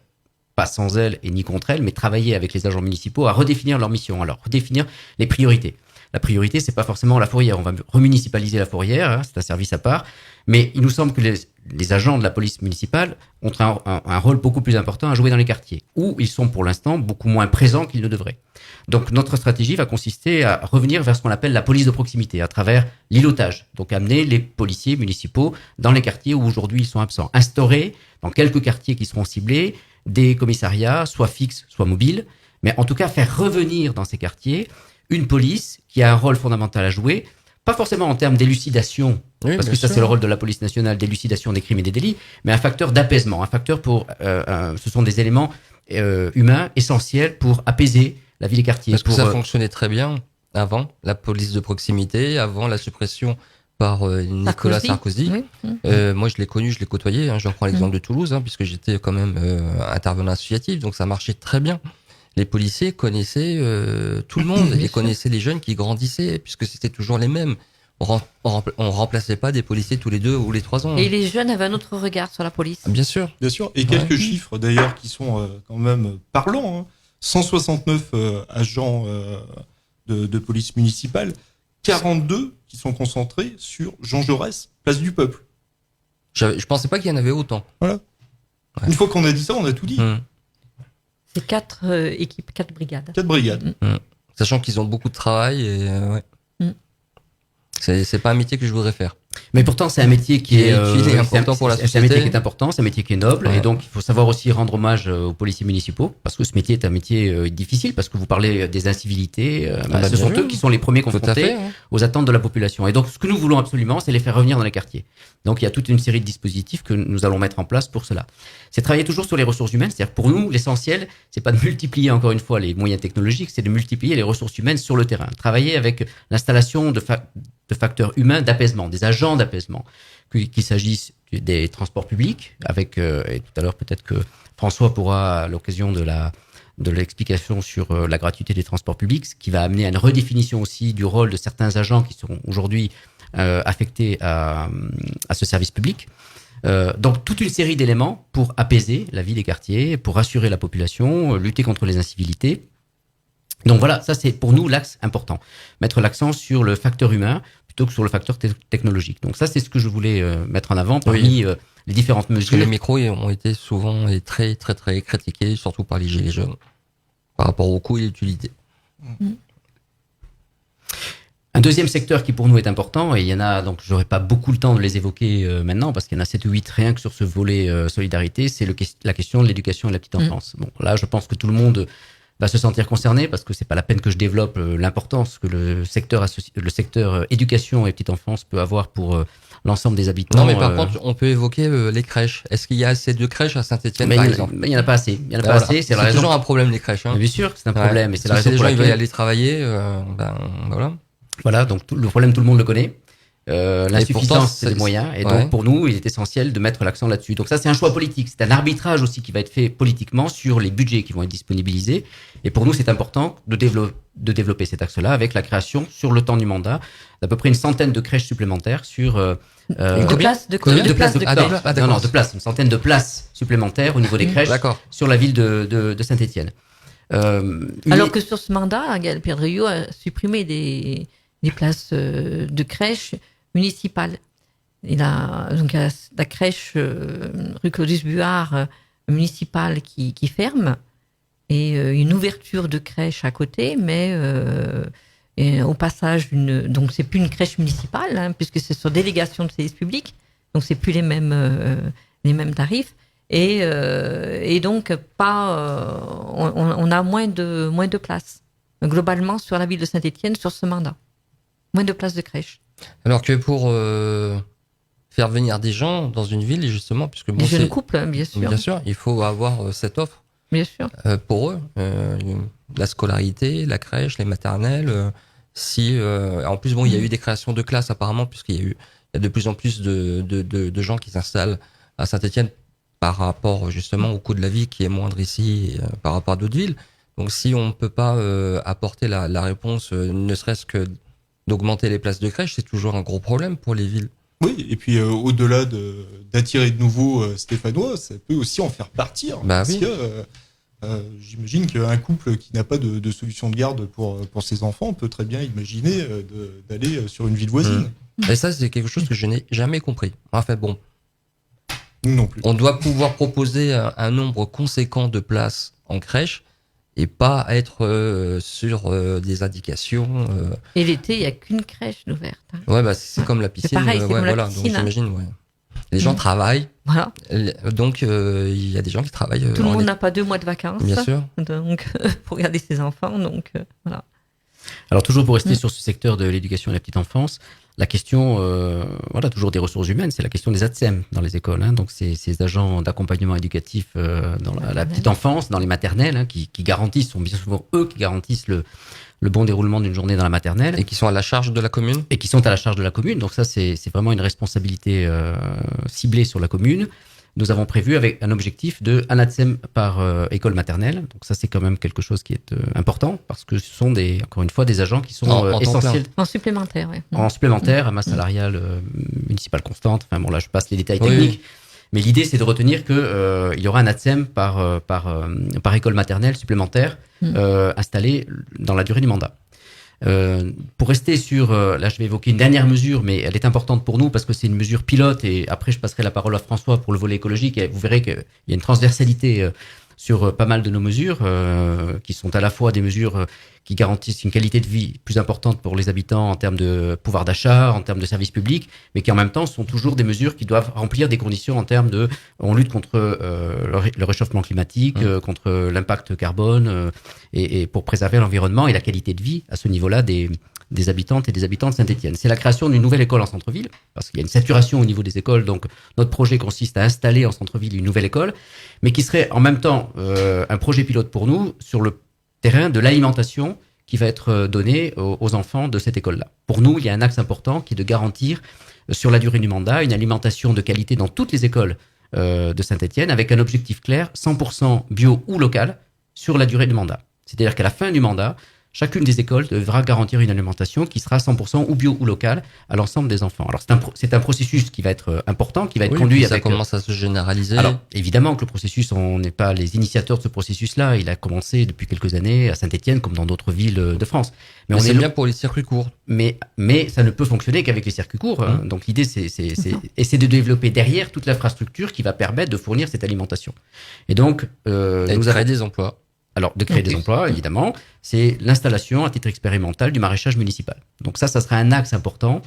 pas sans elle et ni contre elle, mais travailler avec les agents municipaux à redéfinir leur mission, alors redéfinir les priorités. La priorité, c'est pas forcément la fourrière. On va remunicipaliser la fourrière, hein, c'est un service à part. Mais il nous semble que les agents de la police municipale ont un rôle beaucoup plus important à jouer dans les quartiers, où ils sont pour l'instant beaucoup moins présents qu'ils ne devraient. Donc notre stratégie va consister à revenir vers ce qu'on appelle la police de proximité, à travers l'îlotage. Donc amener les policiers municipaux dans les quartiers où aujourd'hui ils sont absents. Instaurer dans quelques quartiers qui seront ciblés des commissariats, soit fixes, soit mobiles, mais en tout cas faire revenir dans ces quartiers une police qui a un rôle fondamental à jouer, pas forcément en termes d'élucidation, Oui, parce bien que ça sûr. c'est le rôle de la police nationale, d'élucidation des crimes et des délits, mais un facteur d'apaisement, un facteur pour, ce sont des éléments humains essentiels pour apaiser la vie des quartiers. Parce que pour, ça fonctionnait très bien avant la police de proximité, avant la suppression par Nicolas Sarkozy. Oui. Moi, je l'ai connu, je l'ai côtoyé. Hein, je reprends l'exemple de Toulouse, hein, puisque j'étais quand même intervenant associatif, donc ça marchait très bien. Les policiers connaissaient tout le monde, Bien ils sûr. connaissaient les jeunes qui grandissaient, puisque c'était toujours les mêmes. On remplaçait pas des policiers tous les 2 ou les 3 ans. Et hein. les jeunes avaient un autre regard sur la police. Bien sûr. Bien sûr, et quelques chiffres d'ailleurs qui sont quand même parlants. Hein. 169 agents de police municipale, 42 qui sont concentrés sur Jean Jaurès, place du Peuple. Je pensais pas qu'il y en avait autant. Voilà. Ouais. Une fois qu'on a dit ça, on a tout dit. C'est 4 équipes, 4 brigades. 4 brigades. Sachant qu'ils ont beaucoup de travail et ouais. Mm. C'est pas un métier que je voudrais faire. Mais pourtant, c'est un métier qui est utile et important pour la C'est un société. métier qui est important, c'est un métier qui est noble, Ouais. et donc il faut savoir aussi rendre hommage aux policiers municipaux, parce que ce métier est un métier difficile, parce que vous parlez des incivilités, bah, ce bien sont sûr. eux qui sont les premiers Tout à confrontés fait. hein. aux attentes de la population. Et donc, ce que nous voulons absolument, c'est les faire revenir dans les quartiers. Donc, il y a toute une série de dispositifs que nous allons mettre en place pour cela. C'est travailler toujours sur les ressources humaines, c'est-à-dire que pour nous, l'essentiel, c'est pas de multiplier encore une fois les moyens technologiques, c'est de multiplier les ressources humaines sur le terrain. Travailler avec l'installation de facteurs humains d'apaisement, des agents d'apaisement, qu'il s'agisse des transports publics, avec, et tout à l'heure peut-être que François pourra, à l'occasion de l'explication sur la gratuité des transports publics, ce qui va amener à une redéfinition aussi du rôle de certains agents qui sont aujourd'hui affectés à ce service public. Donc toute une série d'éléments pour apaiser la vie des quartiers, pour rassurer la population, lutter contre les incivilités. Donc voilà, ça c'est pour nous l'axe important. Mettre l'accent sur le facteur humain plutôt que sur le facteur technologique. Donc ça c'est ce que je voulais mettre en avant parmi les différentes Parce que les mesures. micros ont été souvent et très très très critiqués, surtout par les gilets jaunes, par rapport au coût et l'utilité. deuxième secteur qui pour nous est important, et il y en a, donc j'aurais pas beaucoup le temps de les évoquer maintenant, parce qu'il y en a 7 ou 8 rien que sur ce volet solidarité, c'est la question de l'éducation et de la petite enfance. Bon, là, je pense que tout le monde va se sentir concerné, parce que c'est pas la peine que je développe l'importance que le secteur éducation et petite enfance peut avoir pour l'ensemble des habitants. Non, mais par contre, on peut évoquer les crèches. Est-ce qu'il y a assez de crèches à Saint-Étienne, par exemple? Mais il n'y en a pas assez. Il y en a pas Voilà. assez. C'est toujours un problème, les crèches. Hein. Mais bien sûr que c'est un problème. Et c'est la Si raison les pour gens ils laquelle... veulent y aller travailler, voilà. Voilà, donc le problème, tout le monde le connaît. L'insuffisance pourtant, des moyens. Et ouais. donc, pour nous, il est essentiel de mettre l'accent là-dessus. Donc ça, c'est un choix politique. C'est un arbitrage aussi qui va être fait politiquement sur les budgets qui vont être disponibilisés. Et pour nous, c'est important de développer cet axe-là avec la création, sur le temps du mandat, d'à peu près une centaine de crèches supplémentaires sur... de places de places. Une centaine de places supplémentaires au niveau des crèches sur la ville de Saint-Étienne. Alors que sur ce mandat, Gaël Pedriot a supprimé des places de crèches municipales. Il a donc la crèche rue Claudius Buard municipale qui ferme et une ouverture de crèche à côté, mais et au passage donc c'est plus une crèche municipale hein, puisque c'est sur délégation de service public, donc c'est plus les mêmes tarifs. Et donc on a moins de places globalement sur la ville de Saint-Étienne sur ce mandat, moins de places de crèche. Alors que pour faire venir des gens dans une ville, justement, puisque des jeunes couples, bien sûr, il faut avoir cette offre. Bien sûr. Pour eux, la scolarité, la crèche, les maternelles. En plus, bon, il y a eu des créations de classes apparemment, puisqu'il y a de plus en plus de gens qui s'installent à Saint-Étienne par rapport justement au coût de la vie qui est moindre ici par rapport à d'autres villes. Donc si on ne peut pas apporter la réponse, ne serait-ce que d'augmenter les places de crèche, c'est toujours un gros problème pour les villes. Oui, et puis au-delà d'attirer de nouveaux Stéphanois, ça peut aussi en faire partir. Parce que j'imagine qu'un couple qui n'a pas de solution de garde pour ses enfants peut très bien imaginer d'aller sur une ville voisine. Et ça, c'est quelque chose que je n'ai jamais compris. En fait, bon. Non plus. On doit pouvoir proposer un nombre conséquent de places en crèche et pas être sur des indications. Et l'été, il n'y a qu'une crèche d'ouverte. Hein. Ouais, bah c'est comme la piscine. C'est pareil, c'est comme la piscine. Donc j'imagine, Les gens travaillent. Voilà. Donc il y a des gens qui travaillent. Tout le monde n'a pas 2 mois de vacances. Bien sûr. Donc pour garder ses enfants, donc voilà. Alors toujours pour rester sur ce secteur de l'éducation et de la petite enfance, la question, toujours des ressources humaines, c'est la question des ATSEM dans les écoles. Hein, donc ces agents d'accompagnement éducatif dans la petite enfance, dans les maternelles, hein, qui garantissent, sont bien souvent eux qui garantissent le bon déroulement d'une journée dans la maternelle. Et qui sont à la charge de la commune. Et qui sont à la charge de la commune. Donc ça, c'est vraiment une responsabilité ciblée sur la commune. Nous avons prévu avec un objectif de un ATSEM par école maternelle. Donc ça, c'est quand même quelque chose qui est important parce que ce sont encore une fois, des agents qui sont essentiels. En supplémentaire, oui. En supplémentaire, à masse salariale municipale constante. Enfin bon, là, je passe les détails techniques. Oui. Mais l'idée, c'est de retenir que il y aura un ATSEM par école maternelle supplémentaire installé dans la durée du mandat. Pour rester sur, là je vais évoquer une dernière mesure, mais elle est importante pour nous parce que c'est une mesure pilote et après je passerai la parole à François pour le volet écologique et vous verrez qu'il y a une transversalité sur pas mal de nos mesures qui sont à la fois des mesures qui garantissent une qualité de vie plus importante pour les habitants en termes de pouvoir d'achat, en termes de services publics, mais qui en même temps sont toujours des mesures qui doivent remplir des conditions en termes de... On lutte contre le réchauffement climatique, contre l'impact carbone et pour préserver l'environnement et la qualité de vie à ce niveau-là des habitantes et des habitants de Saint-Étienne. C'est la création d'une nouvelle école en centre-ville, parce qu'il y a une saturation au niveau des écoles, donc notre projet consiste à installer en centre-ville une nouvelle école, mais qui serait en même temps un projet pilote pour nous sur le terrain de l'alimentation qui va être donné aux enfants de cette école-là. Pour nous, il y a un axe important qui est de garantir sur la durée du mandat une alimentation de qualité dans toutes les écoles de Saint-Étienne avec un objectif clair, 100% bio ou local sur la durée du mandat. C'est-à-dire qu'à la fin du mandat, chacune des écoles devra garantir une alimentation qui sera 100% ou bio ou local à l'ensemble des enfants. Alors c'est un processus qui va être important, qui va être conduit avec... Ça commence à se généraliser. Alors évidemment que le processus, on n'est pas les initiateurs de ce processus-là. Il a commencé depuis quelques années à Saint-Étienne comme dans d'autres villes de France. Mais on est bien pour les circuits courts. Mais ça ne peut fonctionner qu'avec les circuits courts. Donc l'idée, c'est de développer derrière toute l'infrastructure qui va permettre de fournir cette alimentation. Et donc, créer des emplois. Alors, de créer des emplois, évidemment, c'est l'installation à titre expérimental du maraîchage municipal. Donc ça sera un axe important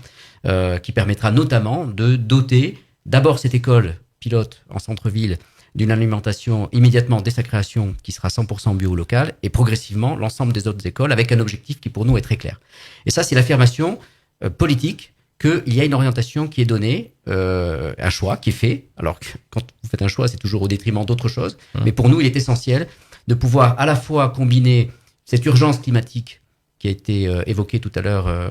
qui permettra notamment de doter d'abord cette école pilote en centre-ville d'une alimentation immédiatement dès sa création qui sera 100% bio local et progressivement l'ensemble des autres écoles avec un objectif qui pour nous est très clair. Et ça, c'est l'affirmation politique qu'il y a une orientation qui est donnée, un choix qui est fait. Alors, quand vous faites un choix, c'est toujours au détriment d'autres choses. Mais pour nous, il est essentiel de pouvoir à la fois combiner cette urgence climatique qui a été évoquée tout à l'heure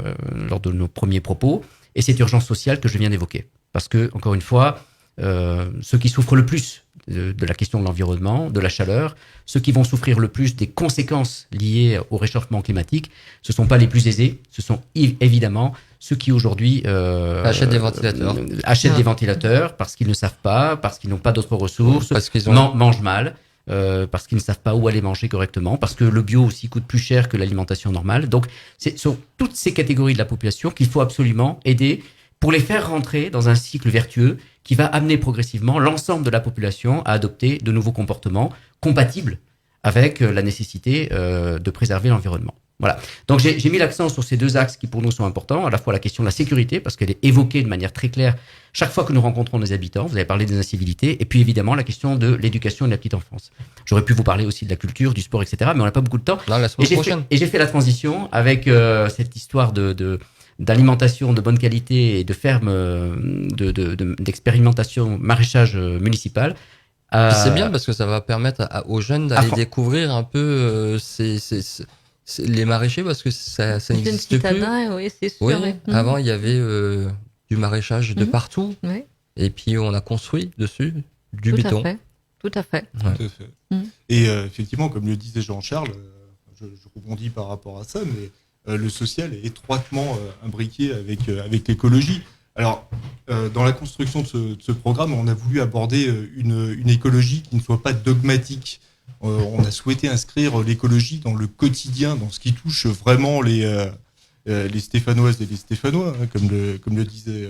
lors de nos premiers propos et cette urgence sociale que je viens d'évoquer. Parce que, encore une fois, ceux qui souffrent le plus de la question de l'environnement, de la chaleur, ceux qui vont souffrir le plus des conséquences liées au réchauffement climatique, ce ne sont pas les plus aisés, ce sont évidemment ceux qui aujourd'hui achètent des ventilateurs. Achètent des ventilateurs parce qu'ils ne savent pas, parce qu'ils n'ont pas d'autres ressources, parce qu'ils mangent mal, parce qu'ils ne savent pas où aller manger correctement, parce que le bio aussi coûte plus cher que l'alimentation normale. Donc, c'est sur toutes ces catégories de la population qu'il faut absolument aider pour les faire rentrer dans un cycle vertueux qui va amener progressivement l'ensemble de la population à adopter de nouveaux comportements compatibles avec la nécessité de préserver l'environnement. Voilà. Donc j'ai mis l'accent sur ces deux axes qui pour nous sont importants, à la fois la question de la sécurité, parce qu'elle est évoquée de manière très claire chaque fois que nous rencontrons des habitants, vous avez parlé des incivilités, et puis évidemment la question de l'éducation et de la petite enfance. J'aurais pu vous parler aussi de la culture, du sport, etc., mais on n'a pas beaucoup de temps. Non, la semaine prochaine. Et j'ai fait la transition avec cette histoire d'alimentation de bonne qualité et de ferme d'expérimentation maraîchage municipal. C'est bien parce que ça va permettre aux jeunes d'aller découvrir un peu les maraîchers parce que ça n'existe plus. Oui, c'est sûr. Oui, avant il y avait du maraîchage de partout. Oui. Et puis on a construit dessus du béton. Tout à fait. Ouais. Tout à fait. Et effectivement, comme le disait Jean-Charles, je rebondis par rapport à ça, mais le social est étroitement imbriqué avec l'écologie. Alors, dans la construction de ce programme, on a voulu aborder une écologie qui ne soit pas dogmatique. On a souhaité inscrire l'écologie dans le quotidien, dans ce qui touche vraiment les Stéphanoises et les Stéphanois, hein, comme le disait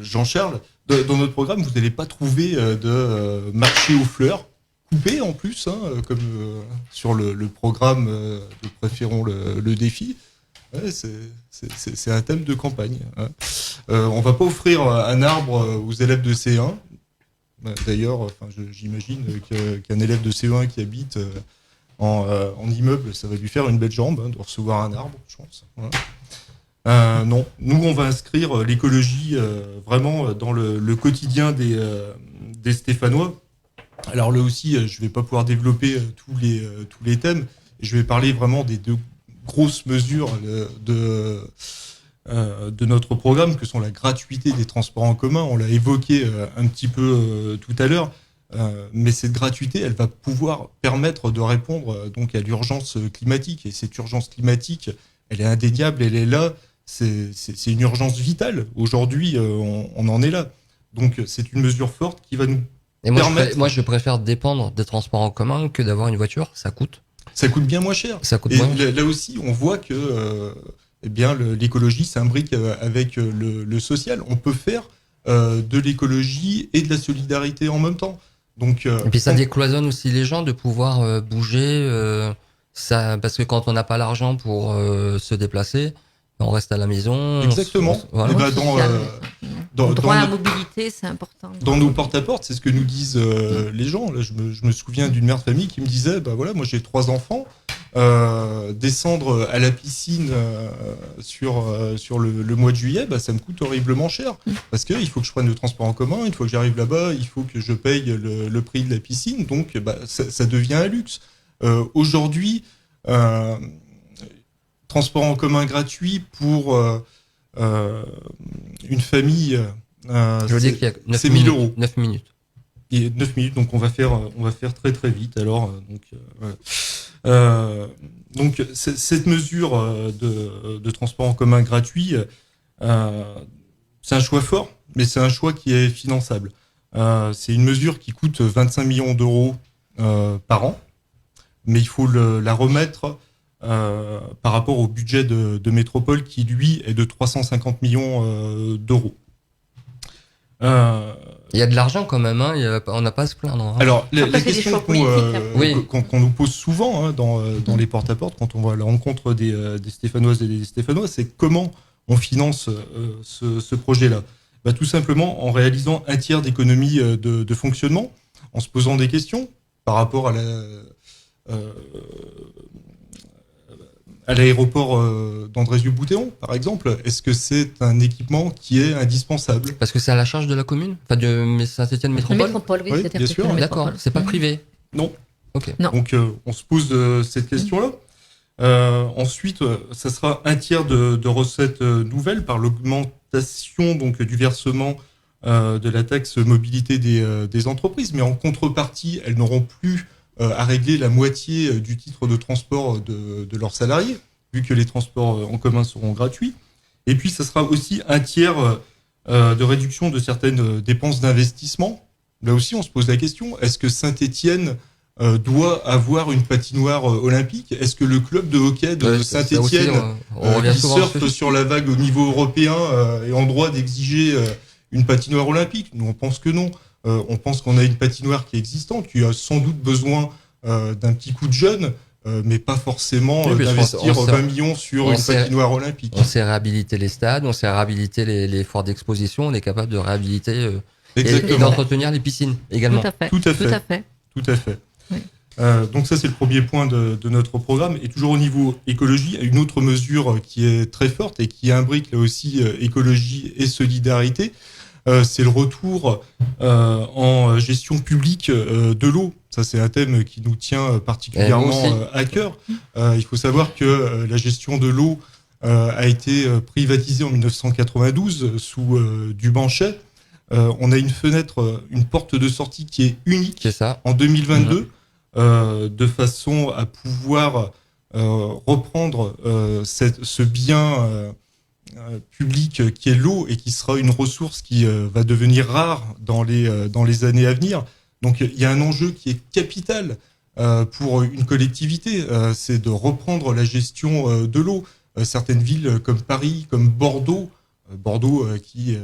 Jean-Charles. Dans notre programme, vous n'allez pas trouver de marché aux fleurs, coupé en plus, hein, comme sur le programme de Préférons le défi. Ouais, c'est un thème de campagne. Hein. On va pas offrir un arbre aux élèves de C1. D'ailleurs, j'imagine qu'un élève de CE1 qui habite en immeuble, ça va lui faire une belle jambe de recevoir un arbre, je pense. Voilà. Non, nous on va inscrire l'écologie vraiment dans le quotidien des Stéphanois. Alors là aussi, je vais pas pouvoir développer tous les thèmes. Je vais parler vraiment des deux grosses mesures de notre programme, que sont la gratuité des transports en commun. On l'a évoqué un petit peu tout à l'heure, mais cette gratuité, elle va pouvoir permettre de répondre donc à l'urgence climatique. Et cette urgence climatique, elle est indéniable, elle est là. C'est une urgence vitale. Aujourd'hui, on en est là. Donc c'est une mesure forte qui va nous permettre... Moi, je préfère dépendre des transports en commun que d'avoir une voiture. Ça coûte bien moins cher. Là aussi, on voit que l'écologie s'imbrique avec le social. On peut faire de l'écologie et de la solidarité en même temps. Donc, et puis ça décloisonne aussi les gens de pouvoir bouger. Parce que quand on n'a pas l'argent pour se déplacer, on reste à la maison. Exactement. Voilà. Le droit à la mobilité, c'est important. Dans nos porte-à-porte, c'est ce que nous disent les gens. Là, je me souviens d'une mère de famille qui me disait, moi j'ai 3 enfants, descendre à la piscine sur le mois de juillet, ça me coûte horriblement cher. Parce qu'il faut que je prenne le transport en commun, une fois que j'arrive là-bas, il faut que je paye le prix de la piscine, donc ça devient un luxe. Aujourd'hui, transport en commun gratuit pour une famille, je veux dire qu'il y a 9 c'est 1000 euros. 9 minutes. Et 9 minutes, donc on va faire très très vite. Alors, donc cette mesure de transport en commun gratuit, c'est un choix fort, mais c'est un choix qui est finançable. C'est une mesure qui coûte 25 millions d'euros par an, mais il faut la remettre par rapport au budget de métropole qui, lui, est de 350 millions d'euros. Il y a de l'argent quand même, hein. On n'a pas à se plaindre. Hein. Alors, la c'est des question choix politiques, oui. qu'on nous pose souvent hein, dans les porte-à-porte, quand on va à la rencontre des Stéphanoises et des Stéphanois, c'est comment on finance ce projet-là. Bah, tout simplement en réalisant un tiers d'économie de fonctionnement, en se posant des questions par rapport à l'aéroport d'Andrézieux-Bouthéon, par exemple. Est-ce que c'est un équipement qui est indispensable? Parce que c'est à la charge de la commune, enfin de Saint-Étienne Métropole. Métropole, oui, Oui, c'est bien sûr. D'accord, c'est pas privé. Non. Ok. Non. Donc on se pose cette question-là. Ensuite, ça sera un tiers de recettes nouvelles par l'augmentation donc du versement de la taxe mobilité des entreprises. Mais en contrepartie, elles n'auront plus à régler la moitié du titre de transport de leurs salariés, vu que les transports en commun seront gratuits. Et puis, ça sera aussi un tiers de réduction de certaines dépenses d'investissement. Là aussi, on se pose la question, est-ce que Saint-Étienne doit avoir une patinoire olympique? Est-ce que le club de hockey de Ouais, ça aussi, Saint-Étienne, on revient qui souvent surfe sur la vague au niveau européen, est en droit d'exiger une patinoire olympique? Nous, on pense que non. On pense qu'on a une patinoire qui est existante, qui a sans doute besoin d'un petit coup de jeune, mais pas forcément Oui, d'investir 20 millions sur une patinoire olympique. On sait réhabiliter les stades, on sait réhabiliter les foires d'exposition, on est capable de réhabiliter et d'entretenir les piscines également. Tout à fait. Tout à fait. Tout à fait. Tout à fait. Oui. Donc ça, c'est le premier point de notre programme. Et toujours au niveau écologie, une autre mesure qui est très forte et qui imbrique là aussi écologie et solidarité, c'est le retour en gestion publique de l'eau. Ça, c'est un thème qui nous tient particulièrement à cœur. Il faut savoir que la gestion de l'eau a été privatisée en 1992 sous Dubanchet. On a une fenêtre, une porte de sortie qui est unique C'est ça. en 2022, de façon à pouvoir reprendre ce bien public qui est l'eau et qui sera une ressource qui va devenir rare dans les années à venir. Donc il y a un enjeu qui est capital pour une collectivité, c'est de reprendre la gestion de l'eau. Certaines villes comme Paris, comme Bordeaux, qui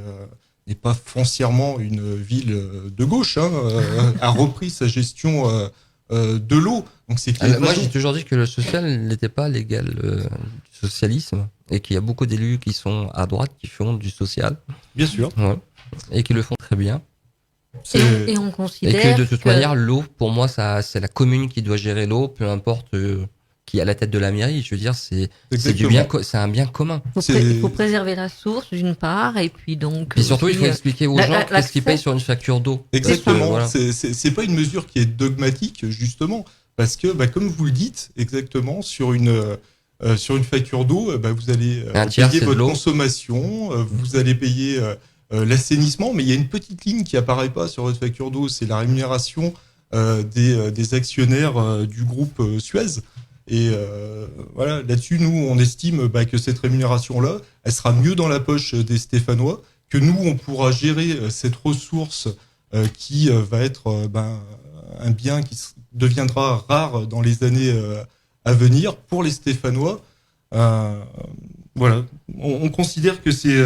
n'est pas foncièrement une ville de gauche, a repris sa gestion de l'eau. Donc c'est Moi, j'ai toujours dit que le social n'était pas l'égal du socialisme et qu'il y a beaucoup d'élus qui sont à droite qui font du social. Bien sûr. Ouais. Et qui le font très bien. Et on Et considère que de toute manière, l'eau, pour moi, c'est la commune qui doit gérer l'eau, peu importe qui est à la tête de la mairie. Je veux dire, c'est du bien, c'est un bien commun. il faut préserver la source d'une part, et puis donc. Et surtout, il faut expliquer aux gens qu'est-ce qu'ils payent sur une facture d'eau. Exactement. Voilà. C'est pas une mesure qui est dogmatique, justement, parce que, comme vous le dites, exactement, sur une facture d'eau, vous allez payer votre consommation, vous allez payer l'assainissement, mais il y a une petite ligne qui apparaît pas sur votre facture d'eau, c'est la rémunération des actionnaires du groupe Suez. Et voilà, là-dessus, nous, on estime que cette rémunération-là, elle sera mieux dans la poche des Stéphanois, que nous, on pourra gérer cette ressource qui va être un bien qui deviendra rare dans les années à venir pour les Stéphanois. Voilà, on considère que c'est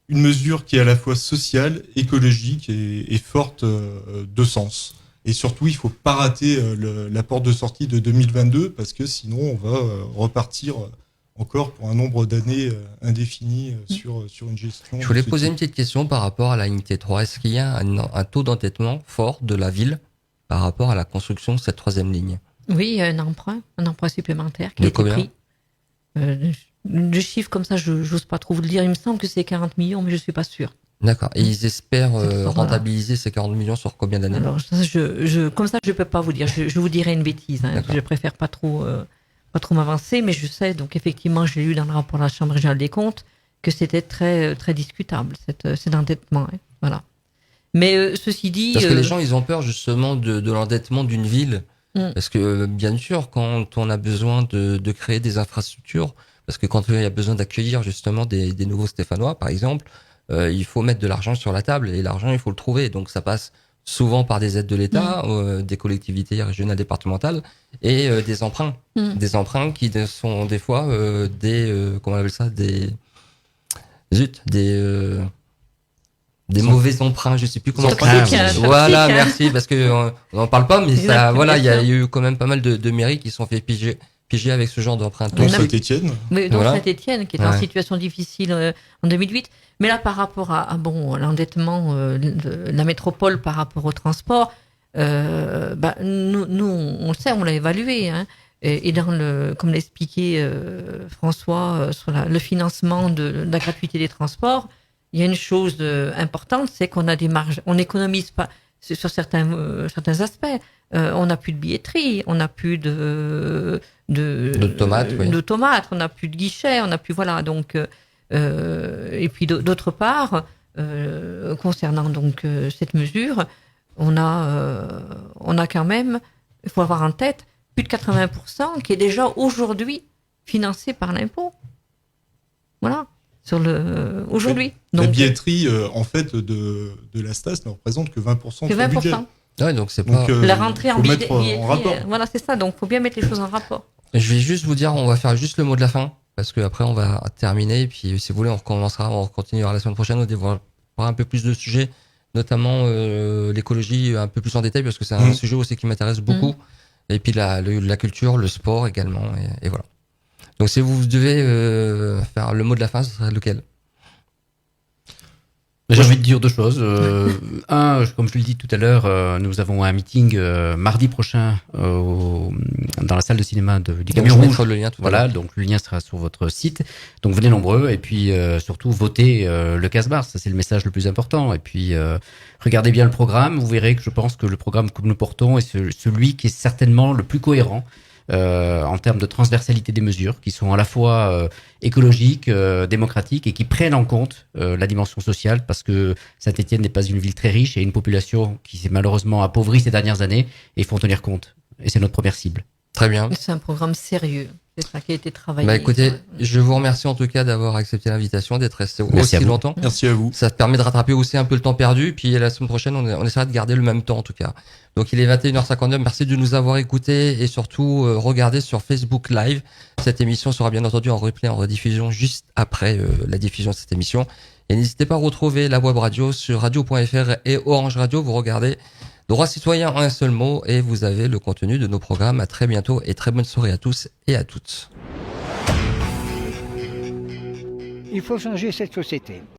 une mesure qui est à la fois sociale, écologique et forte de sens. Et surtout, il ne faut pas rater la porte de sortie de 2022 parce que sinon, on va repartir encore pour un nombre d'années indéfini sur une gestion. Je voulais poser une petite question par rapport à la Unité 3. Est-ce qu'il y a un taux d'endettement fort de la ville par rapport à la construction de cette troisième ligne? Oui, il y a un emprunt supplémentaire qui De a été combien pris. De chiffres comme ça, je n'ose pas trop vous le dire. Il me semble que c'est 40 millions, mais je ne suis pas sûre. D'accord. Et ils espèrent Voilà. rentabiliser ces 40 millions sur combien d'années? Alors, ça, comme ça, je ne peux pas vous dire. Je vous dirais une bêtise. Je préfère pas trop m'avancer, mais je sais, donc effectivement, j'ai lu dans le rapport de la Chambre régionale des comptes que c'était très, très discutable, cet endettement. Voilà. Mais ceci dit... Parce que les gens, ils ont peur justement de l'endettement d'une ville. Parce que, bien sûr, quand on a besoin de créer des infrastructures, parce que quand il y a besoin d'accueillir justement des nouveaux Stéphanois, par exemple, il faut mettre de l'argent sur la table et l'argent, il faut le trouver. Donc, ça passe souvent par des aides de l'État, des collectivités régionales, départementales et des emprunts. Des emprunts qui sont des fois comment on appelle ça, des des mauvais emprunts, je sais plus comment Toxique, Ah, oui. toxique, Voilà, hein. merci, parce que on en parle pas, mais ça, Exact, voilà, il y a bien sûr. eu quand même pas mal de mairies qui se sont fait piger avec ce genre d'emprunt Dont On a- Saint-Étienne. Mais dont Voilà. Saint-Étienne, qui est en Ouais. situation difficile en 2008. Mais là, par rapport à l'endettement de la métropole par rapport au transport, nous, on le sait, on l'a évalué. Hein. Et comme l'a expliqué François sur le financement de la gratuité des transports, il y a une chose importante, c'est qu'on a des marges, on n'économise pas sur certains aspects. On n'a plus de billetterie, on n'a plus D'automates, oui. d'automates, on n'a plus de guichets, on n'a plus voilà donc et puis d'autre part concernant donc cette mesure, on a quand même, il faut avoir en tête plus de 80% qui est déjà aujourd'hui financé par l'impôt. Voilà, aujourd'hui. La Donc billetterie, en fait, de la STAS ne représente que 20% de que son budget. 20%. Ouais, donc c'est Donc, pas. La rentrée en faut mettre billetterie, en rapport. voilà, c'est ça. Donc, faut bien mettre les choses en rapport. Je vais juste vous dire, on va faire juste le mot de la fin, parce que après on va terminer, et puis si vous voulez, on continuera la semaine prochaine, on dévoilera un peu plus de sujets, notamment l'écologie un peu plus en détail, parce que c'est un sujet aussi qui m'intéresse beaucoup, et puis la culture, le sport également, et voilà. Donc si vous devez faire le mot de la fin, ce serait lequel? J'ai envie de dire deux choses. Comme je le dis tout à l'heure, nous avons un meeting mardi prochain dans la salle de cinéma du Donc, Camion je Rouge. mettrai le lien tout à Voilà, l'heure. donc le lien sera sur votre site. Donc venez nombreux et puis surtout votez le Casbah, ça c'est le message le plus important. Et puis regardez bien le programme, vous verrez que je pense que le programme que nous portons est celui qui est certainement le plus cohérent. En termes de transversalité des mesures qui sont à la fois écologiques, démocratiques et qui prennent en compte la dimension sociale parce que Saint-Étienne n'est pas une ville très riche et une population qui s'est malheureusement appauvrie ces dernières années et il faut en tenir compte. Et c'est notre première cible. Très bien. C'est un programme sérieux. C'est ça qui a été travaillé. Bah écoutez, Ouais. je vous remercie en tout cas d'avoir accepté l'invitation, d'être resté Merci à aussi vous. longtemps. Merci à vous. Ça te permet de rattraper aussi un peu le temps perdu. Puis la semaine prochaine, on essaiera de garder le même temps en tout cas. Donc il est 21h59. Merci de nous avoir écoutés et surtout regardez sur Facebook Live. Cette émission sera bien entendu en replay, en rediffusion juste après la diffusion de cette émission. Et n'hésitez pas à retrouver la web radio sur radio.fr et Orange Radio. Vous regardez Droit citoyen en un seul mot et vous avez le contenu de nos programmes. À très bientôt et très bonne soirée à tous et à toutes. Il faut changer cette société.